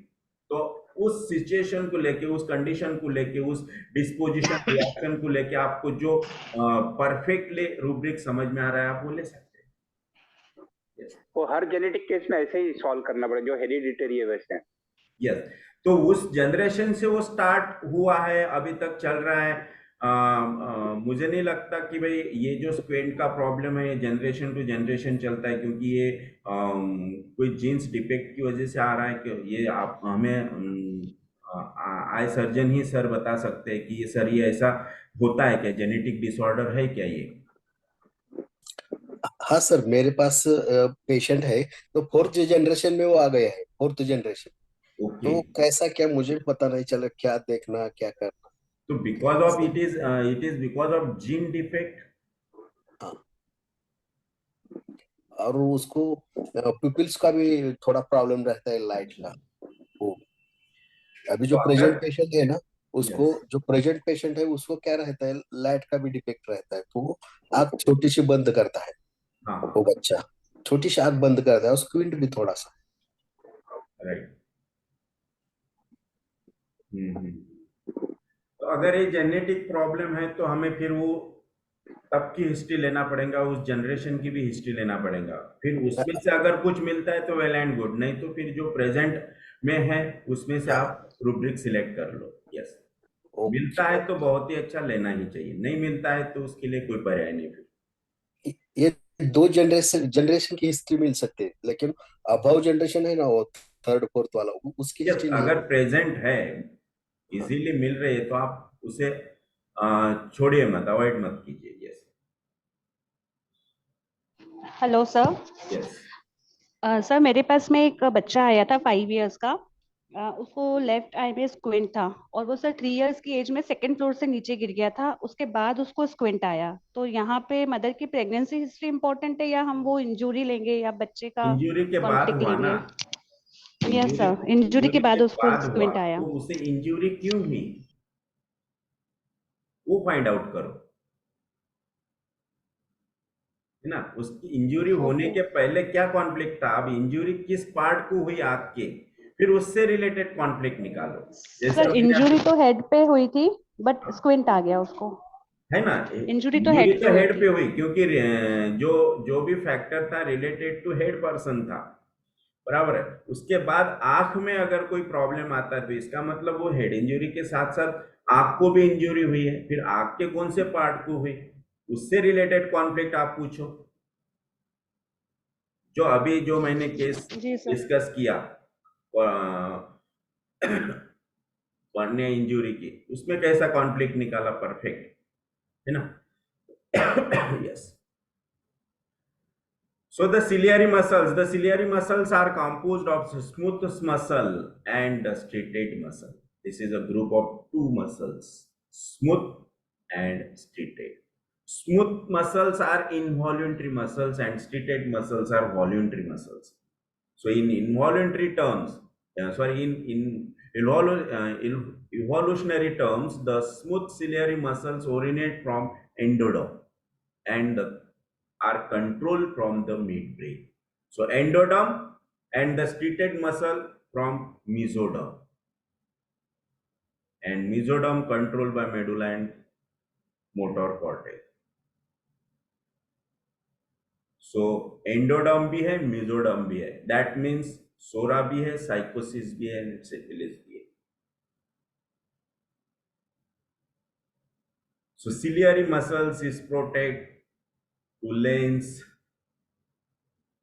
तो उस सिचुएशन को लेके, उस कंडीशन को लेके, उस डिस्पोजिशन रिएक्शन को लेके आपको जो परफेक्टली रूब्रिक समझ में आ रहा है आप वो ले सकते हैं। yes. वो हर जेनेटिक केस में ऐसे ही सॉल्व करना पड़ेगा, जो हेरिडिटरी है वैसे। यस, तो उस जनरेशन से वो स्टार्ट हुआ है, अभी तक चल रहा है। मुझे नहीं लगता कि भाई ये जो स्क्वेंट का प्रॉब्लम है ये जनरेशन टू जनरेशन चलता है, क्योंकि ये कोई जीन्स डिफेक्ट की वजह से आ रहा है कि ये आप हमें आई सर्जन ही सर बता सकते हैं कि ये सर ये ऐसा होता है क्या, जेनेटिक डिसऑर्डर है क्या ये। हाँ सर, मेरे पास पेशेंट है, तो फोर्थ जनरेशन में वो आ गया है, फोर्थ जनरेशन। ओके, तो कैसा क्या, मुझे भी पता नहीं चला क्या देखना क्या करना। तो because of it is because of gene defect. हाँ, और उसको पिपल्स का भी थोड़ा प्रॉब्लम रहता है, लाइट का। वो अभी जो तो प्रेजेंट अगर पेशेंट है ना, उसको, यस, जो प्रेजेंट पेशेंट है उसको क्या रहता है, लाइट का भी डिफेक्ट रहता है, तो वो आँख छोटी सी बंद करता है, हाँ वो हाँ, बच्चा छोटी सी आँख बंद करता है, और स्क्विंट भी थोड़ा सा। राइट। तो अगर ये जेनेटिक प्रॉब्लम है तो हमें फिर वो तब की हिस्ट्री लेना पड़ेगा, उस जनरेशन की भी हिस्ट्री लेना पड़ेगा, फिर उसमें से अगर कुछ मिलता है तो वेल एंड गुड, नहीं तो फिर जो प्रेजेंट में है उसमें से हाँ, आप रूब्रिक सिलेक्ट कर लो। यस, ओके मिलता है तो ओके। बहुत ही अच्छा, लेना ही चाहिए, नहीं मिलता है तो उसके लिए कोई पर्याय नहीं फिर। ये दो जनरेशन की हिस्ट्री मिल सकती है, लेकिन अबव जनरेशन है ना, वो थर्ड फोर्थ वाला, उसकी यस, हिस्ट्री नहीं अगर मिली। प्रेजेंट है, हाँ, इजीली मिल रही है, तो आप उसे छोड़िए मत, अवॉइड मत कीजिए। Yes, hello sir. Yes. Sir मेरे पास में एक बच्चा आया था 5 इयर्स का। उसको लेफ्ट आई में स्क्विंट था और वो सर 3 इयर्स की एज में सेकंड फ्लोर से नीचे गिर गया था, उसके बाद उसको स्क्विंट आया। तो यहाँ पे मदर की प्रेगनेंसी हिस्ट्री इंपॉर्टेंट है या हम वो इंजरी लेंगे या बच्चे का इंजरी के बाद कॉन्फ्लिक्ट हुआ ना, लेंगे? यस इंजरी सर, इंजरी के इंजरी बाद के उसको बाद हुआ, स्क्विंट आया। तो उसे इंजरी क्यों हुई वो फाइंड आउट करो, है ना। उसकी इंजरी होने के पहले क्या कॉन्फ्लिक्ट था, अब इंजरी किस पार्ट को हुई आंख के, फिर उससे रिलेटेड कॉन्फ्लिक्ट निकालो। जैसे सर इंजरी तो हेड पे हुई थी बट स्क्विंट आ गया उसको। है ना, इंजरी तो इंजरी हेड पे तो हुई हेड थी। पे हुई क्योंकि जो जो भी फैक्टर था रिलेटेड टू हेड पर्सन था, बराबर है। उसके बाद आंख में अगर कोई प्रॉब्लम आता है तो इसका मतलब वो हेड इंजरी के साथ साथ आंख को भी इंजरी हुई है। फिर आंख के कौन से पार्ट को हुई, उससे रिलेटेड कॉन्फ्लिक्ट आप पूछो। जो अभी जो मैंने केस डिस्कस किया कॉर्निया इंजरी की, उसमें कैसा कॉन्फ्लिक्ट निकाला, परफेक्ट, है ना। Yes. So the ciliary muscles are composed of smooth muscle and striated muscle. This is a group of two muscles, smooth and striated. Smooth muscles are involuntary muscles and striated muscles are voluntary muscles. So in involuntary terms, evolutionary terms, the smooth ciliary muscles originate from endoderm and are controlled from the midbrain. So endoderm and the striated muscle from mesoderm, and mesoderm controlled by medulla and motor cortex. So endoderm भी है, mesoderm भी है, that means सोरा भी है, साइकोसिस भी है, syphilis भी है। So ciliary muscles is protect to lens,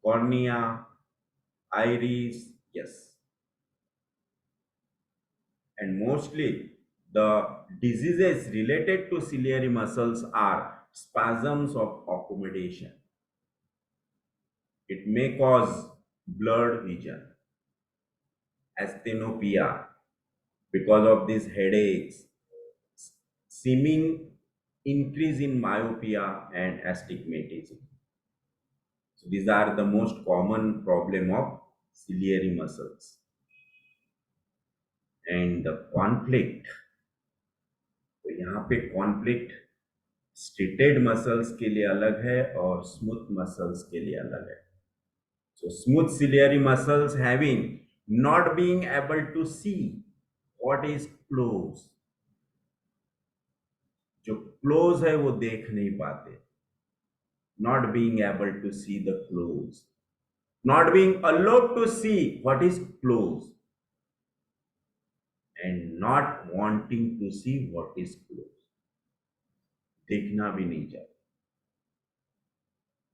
cornea, iris, yes. And mostly the diseases related to ciliary muscles are spasms of accommodation. It may cause blurred vision, asthenopia, because of these headaches, seeming increase in myopia and astigmatism. So these are the most common problem of ciliary muscles. And the conflict, तो यहाँ पे conflict striated muscles के लिए अलग है और smooth muscles के लिए अलग है. So smooth ciliary muscles having not being able to see what is close. जो close है वो देख नहीं पाते. Not being able to see the close. Not being allowed to see what is close. And not wanting to see what is close. देखना भी नहीं चाहते.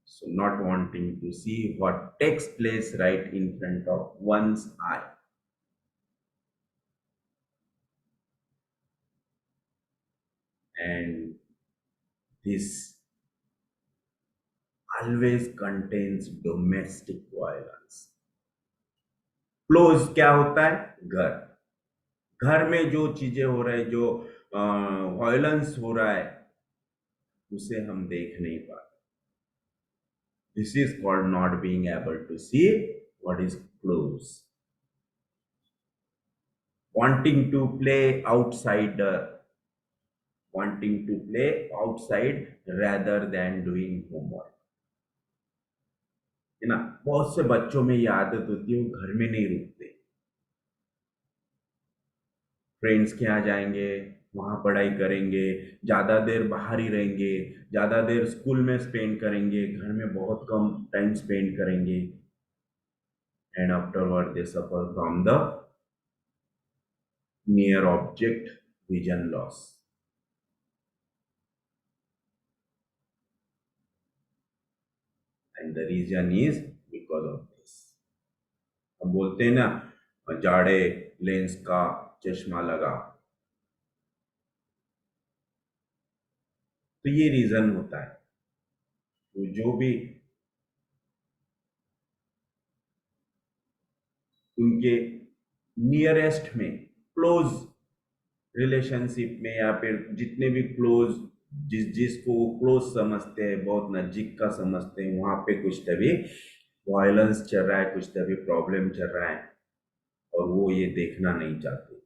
So not wanting to see what takes place right in front of one's eye. And this always contains domestic violence. Close क्या होता है? घर में जो चीजें हो रहा है, जो वायलेंस हो रहा है, उसे हम देख नहीं पाते. This is called not being able to see what is close. Wanting to play outside rather than doing homework. है ना, बहुत से बच्चों में ये आदत होती है, वो घर में नहीं रुकते, फ्रेंड्स के यहाँ जाएंगे, वहाँ पढ़ाई करेंगे, ज़्यादा देर बाहर ही रहेंगे, ज़्यादा देर स्कूल में स्पेंड करेंगे, घर में बहुत कम टाइम स्पेंड करेंगे, and afterward they suffer from the near object vision loss. And the reason is because of this. हम बोलते हैं ना, जाड़े लेंस का चश्मा लगा, तो ये रीजन होता है. तो जो भी उनके नियरेस्ट में, क्लोज रिलेशनशिप में, या फिर जितने भी क्लोज, जिसको वो क्लोज समझते हैं, बहुत नजदीक का समझते हैं, वहां पे कुछ तभी वायलेंस चल रहा है, कुछ तभी प्रॉब्लम चल रहा है, और वो ये देखना नहीं चाहते,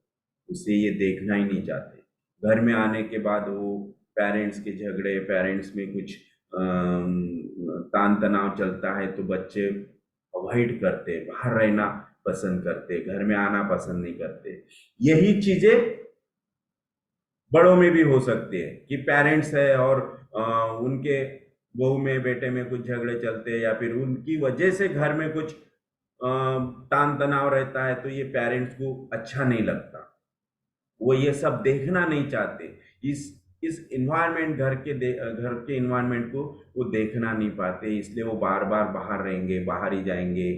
उसे ये देखना ही नहीं चाहते। घर में आने के बाद वो पेरेंट्स के झगड़े, पेरेंट्स में कुछ तान तनाव चलता है तो बच्चे अवॉइड करते, बाहर रहना पसंद करते, घर में आना पसंद नहीं करते। यही चीजें बड़ों में भी हो सकती है कि पेरेंट्स है और उनके बहू में, बेटे में कुछ झगड़े चलते हैं, या फिर उनकी वजह से घर में कुछ तान तनाव रहता है, तो ये पेरेंट्स को अच्छा नहीं लगता, वो ये सब देखना नहीं चाहते। इस इन्वायरमेंट, घर के इन्वायरमेंट को वो देखना नहीं पाते, इसलिए वो बार बार बाहर रहेंगे, बाहर ही जाएंगे,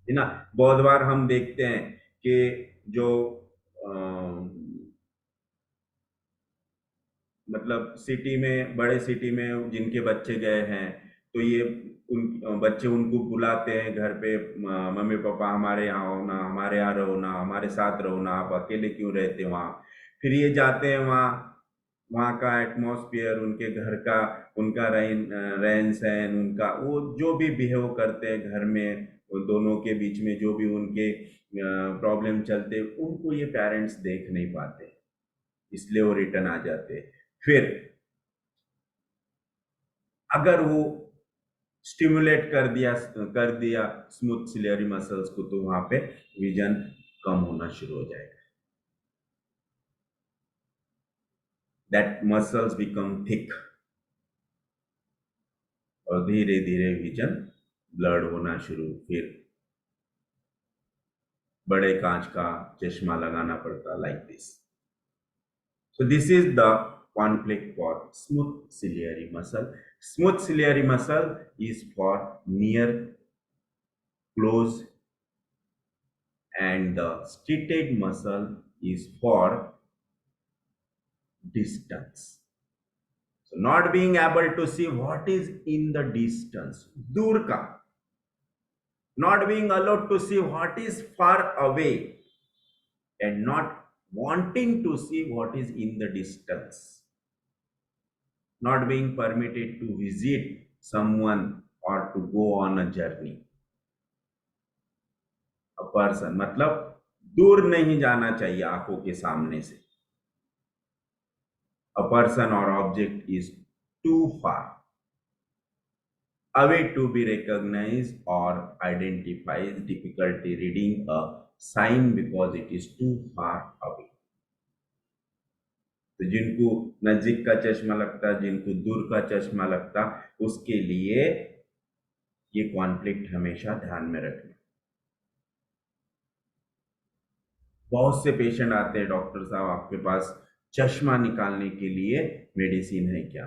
है ना। बहुत बार हम देखते हैं कि जो मतलब सिटी में, बड़े सिटी में जिनके बच्चे गए हैं, तो ये उन बच्चे उनको बुलाते हैं घर पे, मम्मी पापा हमारे यहाँ हो ना, हमारे यहाँ रहो ना, हमारे साथ रहो ना, आप अकेले क्यों रहते हो वहाँ। फिर ये जाते हैं वहाँ का एटमॉस्फेयर, उनके घर का, उनका रहन सहन, उनका वो जो भी बिहेव करते हैं घर में, वो दोनों के बीच में जो भी उनके प्रॉब्लम चलते, उनको ये पेरेंट्स देख नहीं पाते, इसलिए वो रिटर्न आ जाते। फिर अगर वो स्टिमुलेट कर दिया स्मूथ सिलियरी मसल्स को, तो वहां पे विजन कम होना शुरू हो जाएगा। दैट मसल्स बिकम थिक, और धीरे धीरे विजन ब्लड होना शुरू, फिर बड़े कांच का चश्मा लगाना पड़ता, like this. So this is the conflict for smooth ciliary muscle. Smooth ciliary muscle is for near, close, and the striated muscle is for distance. So not being able to see what is in the distance, dur ka, not being allowed to see what is far away, and not wanting to see what is in the distance. Not being permitted to visit someone or to go on a journey. A person, मतलब दूर नहीं जाना चाहिए आंखों के सामने से। A person or object is too far away to be recognized or identified. Difficulty reading a sign because it is too far away. तो जिनको नजदीक का चश्मा लगता, जिनको दूर का चश्मा लगता, उसके लिए ये कॉन्फ्लिक्ट हमेशा ध्यान में रखना। बहुत से पेशेंट आते हैं, डॉक्टर साहब आपके पास चश्मा निकालने के लिए मेडिसिन है क्या,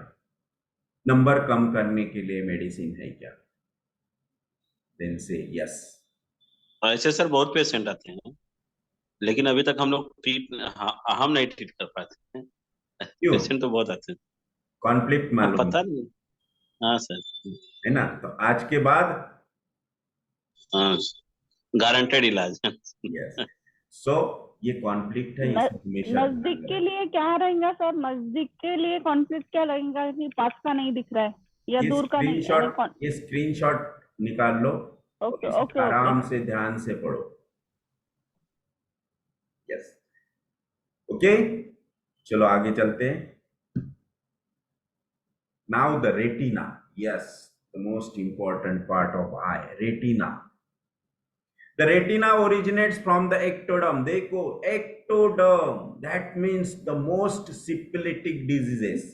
नंबर कम करने के लिए मेडिसिन है क्या? देन से यस। ऐसे सर बहुत पेशेंट आते हैं, लेकिन अभी तक हम लोग हम नहीं ट्रीट कर पाते हैं। पेशेंट तो बहुत आते हैं, कॉन्फ्लिक्ट मालूम पता नहीं। हाँ सर, है ना। तो आज के बाद गारंटेड इलाज। Yes. सो ये कॉन्फ्लिक्ट है, नजदीक के लिए क्या रहेगा सर? नजदीक के लिए कॉन्फ्लिक्ट क्या लगेगा कि पास का नहीं दिख रहा है या दूर का नहीं? ये स्क्रीनशॉट निकाल लो, ओके ओके आराम से ध्यान से पढ़ो। यस, ओके, चलो आगे चलते हैं। Now the retina, yes, the most important part of I, retina. The retina originates from the ectoderm. देखो, ectoderm, that means the most syphilitic diseases,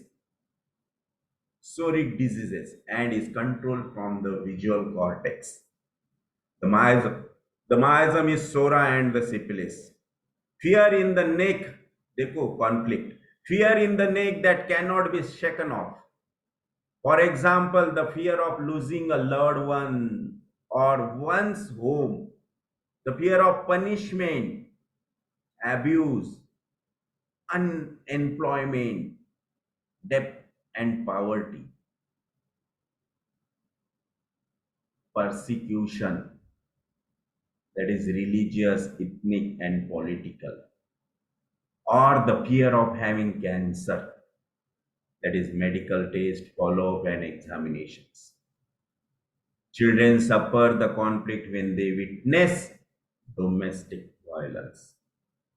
psoriatic diseases, and is controlled from the visual cortex. The miasm is psora and the syphilis. Fear in the neck, देखो conflict. Fear in the neck that cannot be shaken off. For example, the fear of losing a loved one or one's home. The fear of punishment, abuse, unemployment, debt and poverty, persecution, that is religious, ethnic, and political, or the fear of having cancer, that is medical test, follow-up, and examinations. Children suffer the conflict when they witness domestic violence.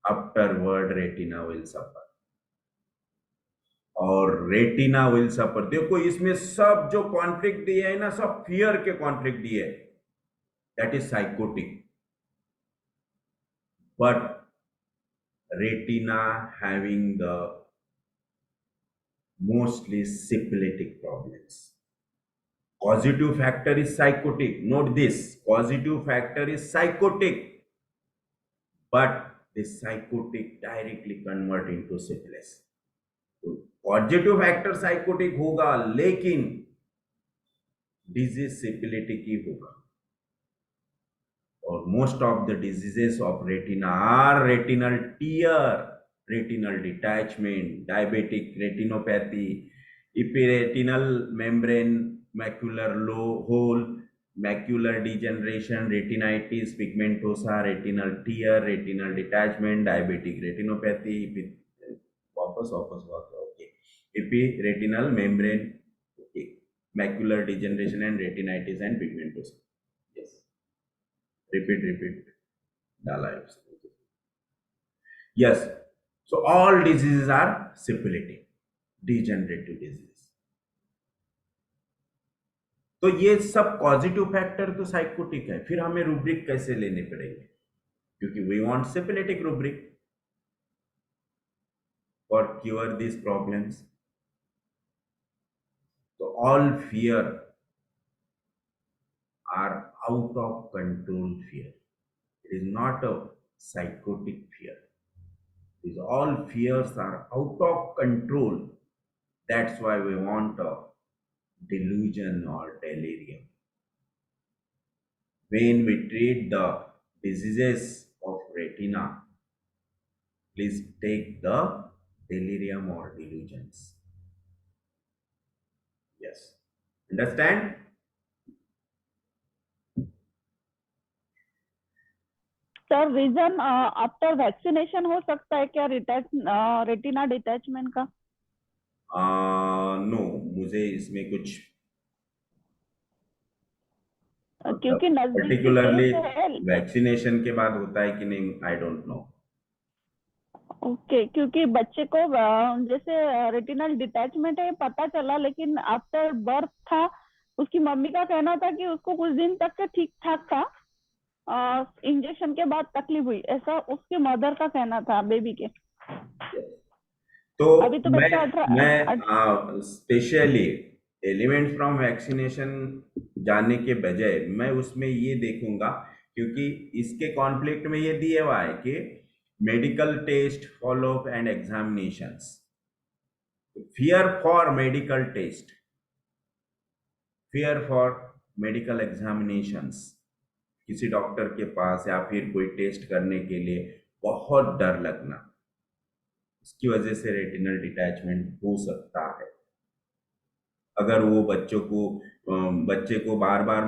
Afterward, retina will suffer. और retina will suffer. देखो इसमें सब जो conflict दिए है ना, सब fear के कॉन्फ्लिक्ट दिए है. That is sycotic. But retina having the mostly syphilitic problems. Causative factor is psychotic. Note this, causative factor is psychotic, but this psychotic directly convert into syphilis. Positive factor sycotic होगा, लेकिन disease syphilitic ही होगा. और most of the diseases of retina are retinal tear, retinal detachment, diabetic retinopathy, epiretinal membrane macular hole, macular degeneration, retinitis pigmentosa, retinal tear, retinal detachment, diabetic retinopathy, वापस retinal membrane, okay, macular degeneration and retinitis and pigmentosa. Yes, repeat डाला है. Yes, so all diseases are syphilitic, degenerative disease. तो ये सब positive factor तो psychotic है. फिर हमें रूब्रिक कैसे लेने पड़ेंगे, क्योंकि we want syphilitic rubric for cure these problems. So all fear are out of control fear. It is not a psychotic fear. These all fears are out of control. That's why we want a delusion or delirium. When we treat the diseases of retina, please take the delirium or delusions. Yes, understand? Sir reason after vaccination हो सकता है क्या retina detachment का? No, मुझे इसमें कुछ क्योंकि नजदीक पर्टिकुलरली वैक्सीनेशन के बाद होता है कि नहीं, आई डोंट नो. ओके, क्योंकि बच्चे को जैसे रेटिनल डिटैचमेंट है पता चला, लेकिन आफ्टर बर्थ था, उसकी मम्मी का कहना था कि उसको कुछ दिन तक ठीक ठाक था, इंजेक्शन के बाद तकलीफ हुई, ऐसा उसके मदर का कहना था बेबी के. तो अभी तो मैं स्पेशली एलिमेंट फ्रॉम वैक्सीनेशन जानने के बजाय मैं उसमें ये देखूंगा, क्योंकि इसके कॉन्फ्लिक्ट में ये दिया हुआ है कि medical test, follow up and examinations. Fear for medical test, fear for medical examinations, किसी डॉक्टर के पास या फिर कोई टेस्ट करने के लिए बहुत डर लगना, इसकी वजह से रेटिनल डिटैचमेंट हो सकता है. अगर वो बच्चे को बार बार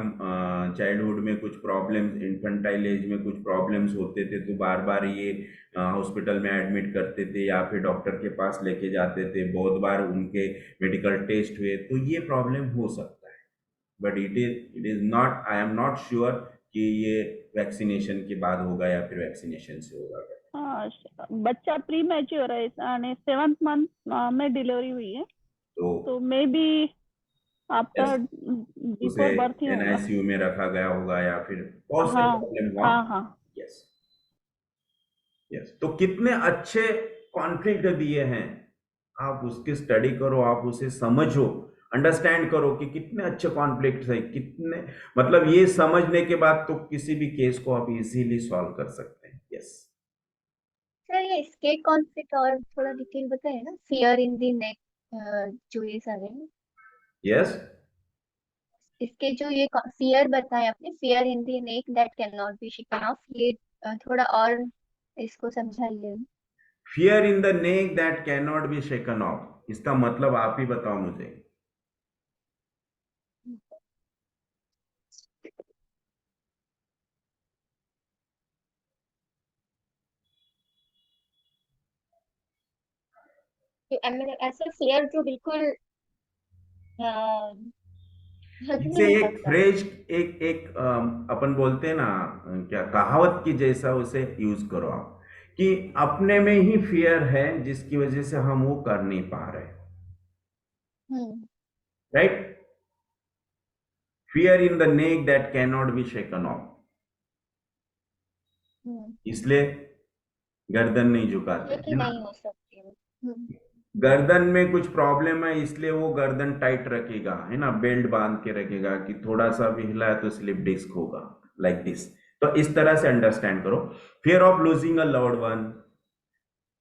चाइल्डहुड में कुछ प्रॉब्लम्स, इन्फेंटाइल एज में कुछ प्रॉब्लम्स होते थे, तो बार बार ये हॉस्पिटल में एडमिट करते थे या फिर डॉक्टर के पास लेके जाते थे, बहुत बार उनके मेडिकल टेस्ट हुए, तो ये प्रॉब्लम हो सकता है. But it is not, I am not sure कि ये वैक्सीनेशन के बाद होगा या फिर वैक्सीनेशन से होगा. बच्चा प्री मैच्योर है और 7th मंथ में डिलीवरी हुई है, तो may be after before birth he NICU में रखा गया होगा या फिर बहुत से प्रॉब्लम हुआ. Yes yes. तो कितने अच्छे कॉन्फ्लिक्ट दिए हैं, आप उसकी स्टडी करो, आप उसे समझो, अंडरस्टैंड करो कि कितने अच्छे कॉन्फ्लिक्ट है, कितने, मतलब ये समझने के बाद तो किसी भी केस को आप इजीली सॉल्व कर सकते हैं. यस सर, ये इसके कॉन्फ्लिक्ट और थोड़ा डिटेल बताइए ना. फियर इन द नेक, जो ये सारे हैं. यस, इसके जो ये फियर बताए आपने, fear in the neck that can not be shaken of, ये थोड़ा और इसको समझाइए. Fear in the neck that can not be shaken of, इसका मतलब आप ही बताओ मुझे. ऐसे फेयर जो बिल्कुल हद में इसे नहीं एक लगता। फ्रेज एक एक अपन बोलते हैं ना, क्या कहावत की जैसा उसे यूज करो आप, कि अपने में ही फियर है जिसकी वजह से हम वो कर नहीं पा रहे, right? Fear in the neck that can not be shaken of, इसलिए गर्दन नहीं झुकाते, ये कि है ना? नहीं हो सकती है। गर्दन में कुछ प्रॉब्लम है इसलिए वो गर्दन टाइट रखेगा, है ना, बेल्ट बांध के रखेगा कि थोड़ा सा भी हिला है तो स्लिप डिस्क होगा, लाइक दिस। तो इस तरह से अंडरस्टैंड करो। Fear of losing a loved one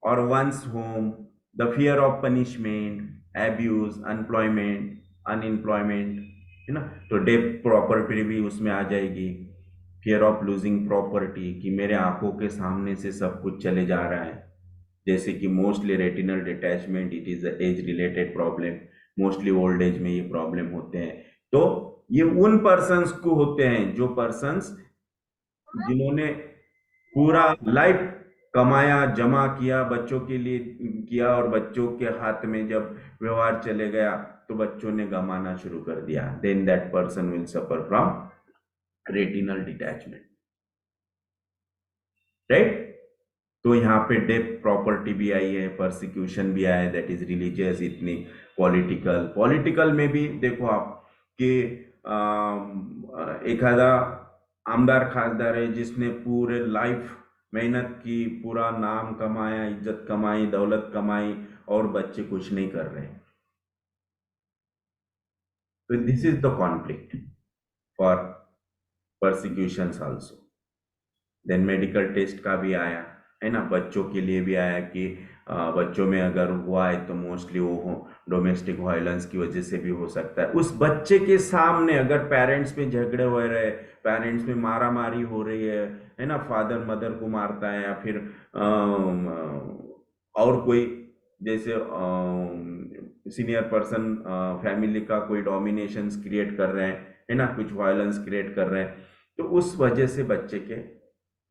और one's home, the fear of punishment, abuse, unemployment, है ना, तो डेट प्रॉपर्टी भी उसमें आ जाएगी। फियर ऑफ लूजिंग प्रॉपर्टी, कि मेरे आंखों के सामने से सब कुछ चले जा रहा है, जैसे कि mostly retinal detachment, it is age related problem, mostly old age में ये प्रॉब्लम होते हैं। तो ये उन पर्सन्स को होते हैं जो पर्सन्स जिन्होंने पूरा लाइफ कमाया, जमा किया, बच्चों के लिए किया, और बच्चों के हाथ में जब व्यवहार चले गया तो बच्चों ने गमाना शुरू कर दिया, then that person will suffer from retinal detachment, right? तो यहाँ पे डेप्थ प्रॉपर्टी भी आई है, परसिक्यूशन भी आया है, दैट इज रिलीजियस, इतनी पॉलिटिकल में भी देखो आप कि एखादा आमदार खासदार है जिसने पूरे लाइफ मेहनत की, पूरा नाम कमाया, इज्जत कमाई, दौलत कमाई, और बच्चे कुछ नहीं कर रहे, तो this is the conflict for persecutions also. Then medical test का भी आया, है ना, बच्चों के लिए भी आया कि बच्चों में अगर हुआ है तो मोस्टली वो डोमेस्टिक वायलेंस की वजह से भी हो सकता है। उस बच्चे के सामने अगर पेरेंट्स में झगड़े हो रहे, पेरेंट्स में मारा मारी हो रही है ना, फादर मदर को मारता है, या फिर और कोई जैसे सीनियर पर्सन फैमिली का कोई डोमिनेशंस क्रिएट कर रहे हैं, है ना, कुछ वायलेंस क्रिएट कर रहे हैं, तो उस वजह से बच्चे के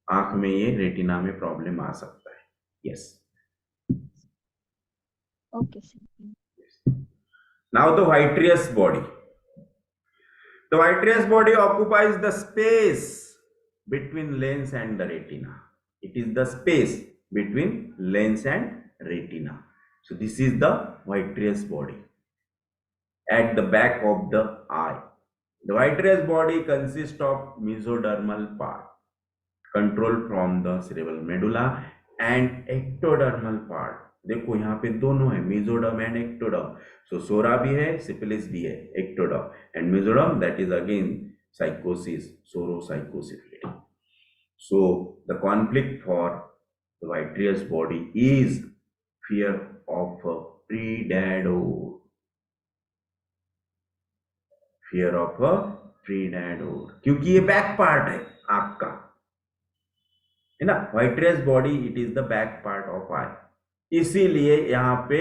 आंख में ये रेटिना में प्रॉब्लम आ सकता है। Yes, okay now the vitreous body. The vitreous body occupies the space between lens and the retina. It is the space between lens and retina. So this is the vitreous body at the back of the eye. The vitreous body consists of mesodermal part, controlled from the cerebral medulla, and ectodermal part. देखो यहाँ पे दोनों है, mesoderm and ectoderm. So psora भी है, syphilis भी है, ectoderm and mesoderm, that is again sycosis, सोरोसाइकोसिफिलिटी। So the conflict for the vitreous body is fear of a predator, fear of a predator, क्योंकि ये बैक पार्ट है आपका, है ना, vitreous body, it is the back part of eye, इसीलिए यहाँ पे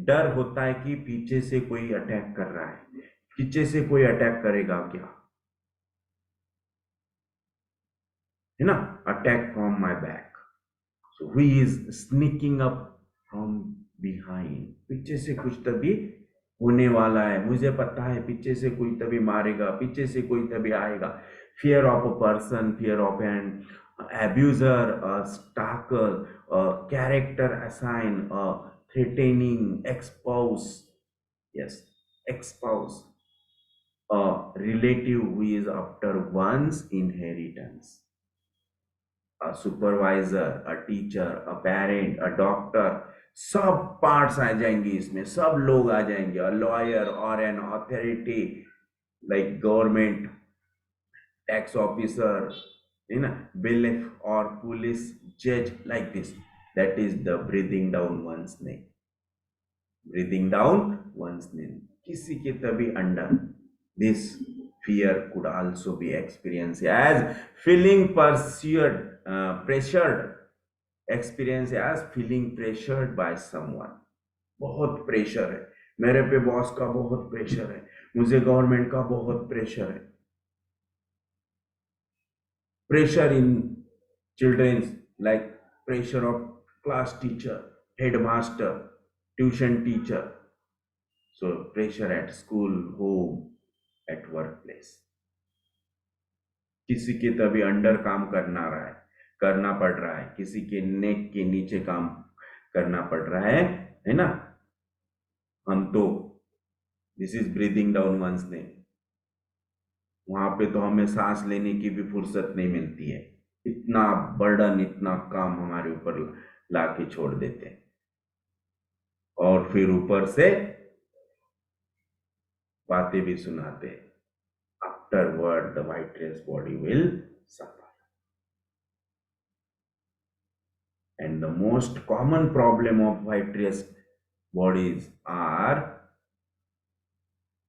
डर होता है कि पीछे से कोई अटैक कर रहा है, पीछे से कोई अटैक करेगा क्या, है ना, attack from my back, so he is sneaking up from behind, पीछे से कुछ तभी होने वाला है, मुझे पता है पीछे से कोई तभी मारेगा, पीछे से कोई तभी आएगा। Fear of a person, fear of an abuser, a stalker, a character assign, a threatening ex-spouse, yes, ex-spouse, a relative who is after one's inheritance, a supervisor, a teacher, a parent, a doctor, सब parts आ जाएंगे इसमें, सब लोग आ जाएंगे, a lawyer or an authority like government, tax officer, in a bailiff or police judge, like this, that is the breathing down one's neck, breathing down one's neck, किसी के तभी under. this fear could also be experienced as feeling pressured, experience as feeling pressured by someone, बहुत pressure है मेरे पे, boss का बहुत pressure है, मुझे गवर्नमेंट का बहुत प्रेशर है। Pressure in children's, like pressure of class teacher, headmaster, tuition teacher, so pressure at school, home, at workplace. किसी के तभी अंडर काम करना पड़ रहा है, किसी के नेक के नीचे काम करना पड़ रहा है ना। हम तो this is breathing down once name, वहां पे तो हमें सांस लेने की भी फुर्सत नहीं मिलती है, इतना बर्डन, इतना काम हमारे ऊपर ला के छोड़ देते हैं, और फिर ऊपर से बातें भी सुनाते हैं, afterward the white race body will suffer. And the most common problem of white race bodies are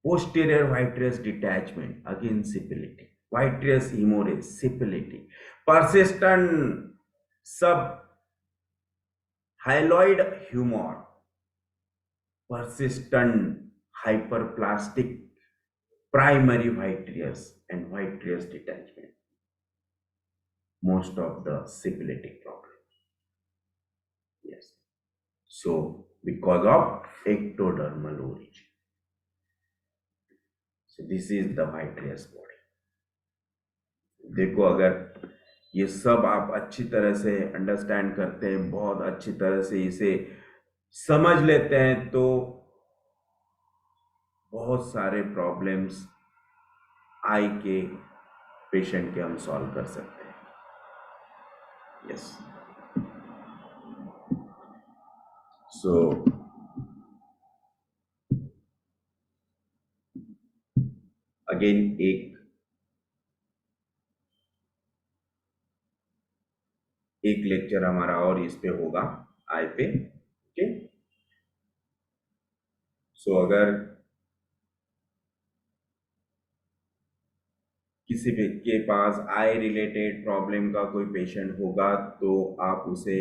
posterior white race detachment, again syphilitic, white race hemorrhage, syphilitic, persistent subhyaloid humor, persistent hyperplastic primary white race and white race detachment, most of the syphilitic problems. Yes. So because of ectodermal origin. So this is the white race body. देखो, अगर ये सब आप अच्छी तरह से understand करते हैं, बहुत अच्छी तरह से इसे समझ लेते हैं, तो बहुत सारे प्रॉब्लम्स आई के पेशेंट के हम सॉल्व कर सकते हैं। यस, सो अगेन एक लेक्चर हमारा और इस पे होगा, आई पे। ओके, सो अगर किसी भी के पास आई रिलेटेड प्रॉब्लम का कोई पेशेंट होगा तो आप उसे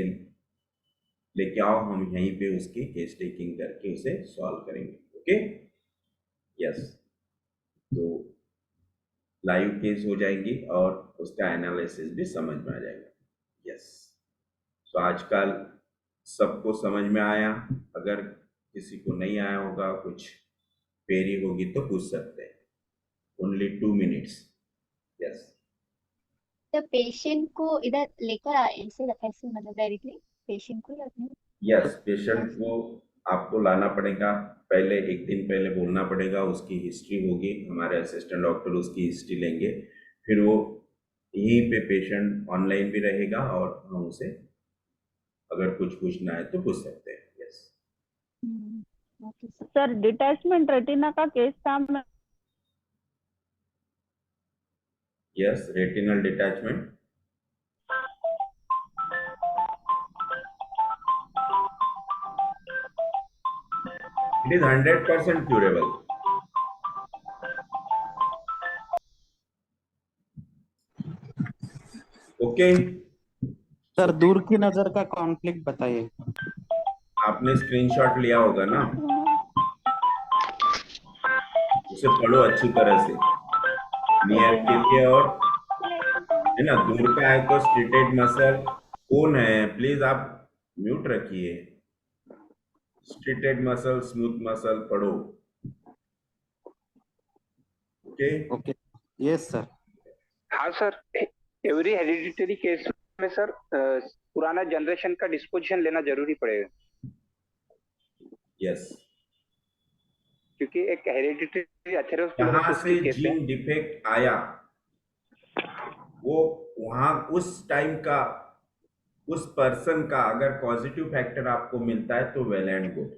लेके आओ, हम यहीं पे उसकी केस टेकिंग करके उसे सॉल्व करेंगे। ओके, यस, तो लाइव केस हो जाएंगी और उसका एनालिसिस भी समझ में आ जाएगा। यस, तो आजकल सबको समझ में आया, अगर किसी को नहीं आया होगा, कुछ क्वेरी होगी तो पूछ सकते हैं। Only 2 minutes. यस, तो पेशेंट को इधर लेकर आए ऐसे मतलब डायरेक्टली पेशेंट को रखने? यस, पेशेंट को आपको लाना पड़ेगा, पहले एक दिन पहले बोलना पड़ेगा, उसकी हिस्ट्री होगी, हमारे असिस्टेंट डॉक्टर उसकी हिस्ट्री लेंगे, फिर वो यहीं पे पेशेंट ऑनलाइन भी रहेगा और हम उसे अगर कुछ पूछना है तो पूछ सकते हैं। यस सर, डिटैचमेंट रेटिना का केस था। Yes, retinal detachment, it is 100% curable. Okay, sir दूर की नजर का कॉन्फ्लिक्ट बताइए। आपने स्क्रीनशॉट लिया होगा ना, उसे पढ़ो अच्छी तरह से, नियर के लिए, और है ना, दूर का है तो स्ट्रेटेड मसल कौन है, प्लीज आप म्यूट रखिए, स्ट्रेटेड मसल, स्मूथ मसल पढ़ो। Okay, okay, yes sir. हाँ सर, एवरी हेरिडिटरी केस में सर पुराना जनरेशन का डिस्पोजिशन लेना जरूरी पड़ेगा। यस, क्योंकि एक हेरिडिटरी कहाँ से जीन डिफेक्ट आया, वो वहां उस टाइम का, उस पर्सन का अगर पॉजिटिव फैक्टर आपको मिलता है तो वेल एंड गुड,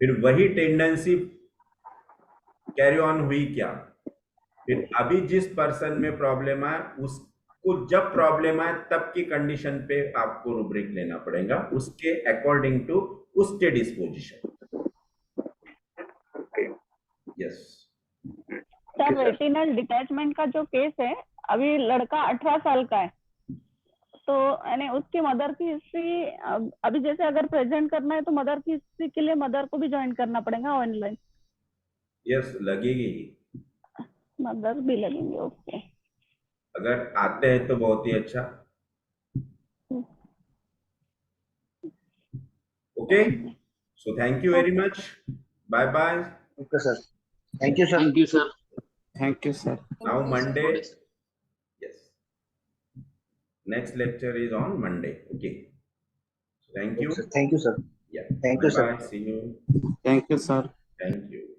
फिर वही टेंडेंसी कैरी ऑन हुई क्या, फिर अभी जिस पर्सन में प्रॉब्लम है उसको जब प्रॉब्लम आए तब की कंडीशन पे आपको रूब्रिक लेना पड़ेगा, उसके अकॉर्डिंग टू उसके disposition. Yes sir, retinal detachment का जो केस है, अभी लड़का 18 साल का है, तो यानी उसकी मदर की हिस्ट्री अभी जैसे अगर प्रेजेंट करना है तो मदर की हिस्ट्री के लिए मदर को भी ज्वाइन करना पड़ेगा ऑनलाइन? यस, लगेगी, मदर भी लगेंगे। ओके, अगर आते हैं तो बहुत ही अच्छा। Okay. So thank you very much. Bye bye. Okay, sir. Thank you, sir. Thank you, sir. Thank you, sir. Now Monday. Yes. Next lecture is on Monday. Okay. Thank you. Okay, sir. Thank you, sir. Yeah. Thank you, Bye sir. bye. See you. Thank you, sir. Thank you.